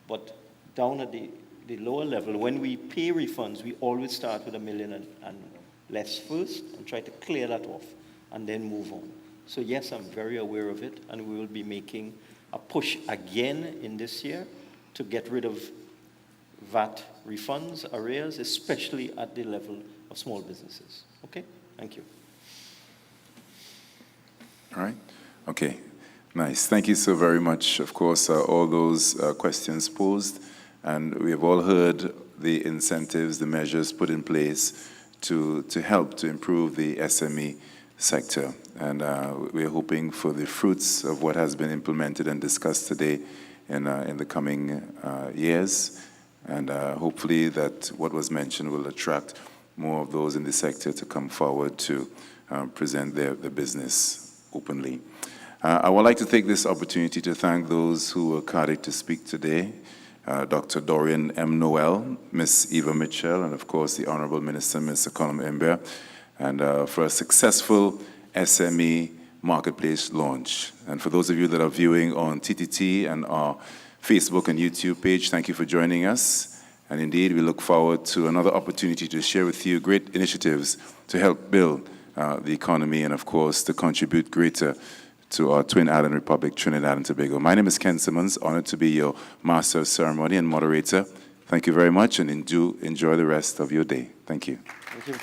Speaker 5: but down at the lower level, when we pay refunds, we always start with $1 million and less first and try to clear that off and then move on. So yes, I'm very aware of it, and we will be making a push again in this year to get rid of VAT refunds, arrears, especially at the level of small businesses. Okay? Thank you.
Speaker 1: All right. Okay. Nice. Thank you so very much. Of course, all those questions posed, and we have all heard the incentives, the measures put in place to help to improve the SME sector. And we're hoping for the fruits of what has been implemented and discussed today in the coming years. And hopefully that what was mentioned will attract more of those in the sector to come forward to present their business openly. I would like to take this opportunity to thank those who were carded to speak today. Dr. Dorian M. Noel, Ms. Eva Mitchell, and of course the Honorable Minister, Mr. Colum Imber, and for a successful SME Marketplace launch. And for those of you that are viewing on TTT and our Facebook and YouTube page, thank you for joining us. And indeed, we look forward to another opportunity to share with you great initiatives to help build the economy and, of course, to contribute greater to our twin island republic, Trinidad and Tobago. My name is Ken Simmons, honored to be your master of ceremony and moderator. Thank you very much, and do enjoy the rest of your day. Thank you.
Speaker 5: Thank you.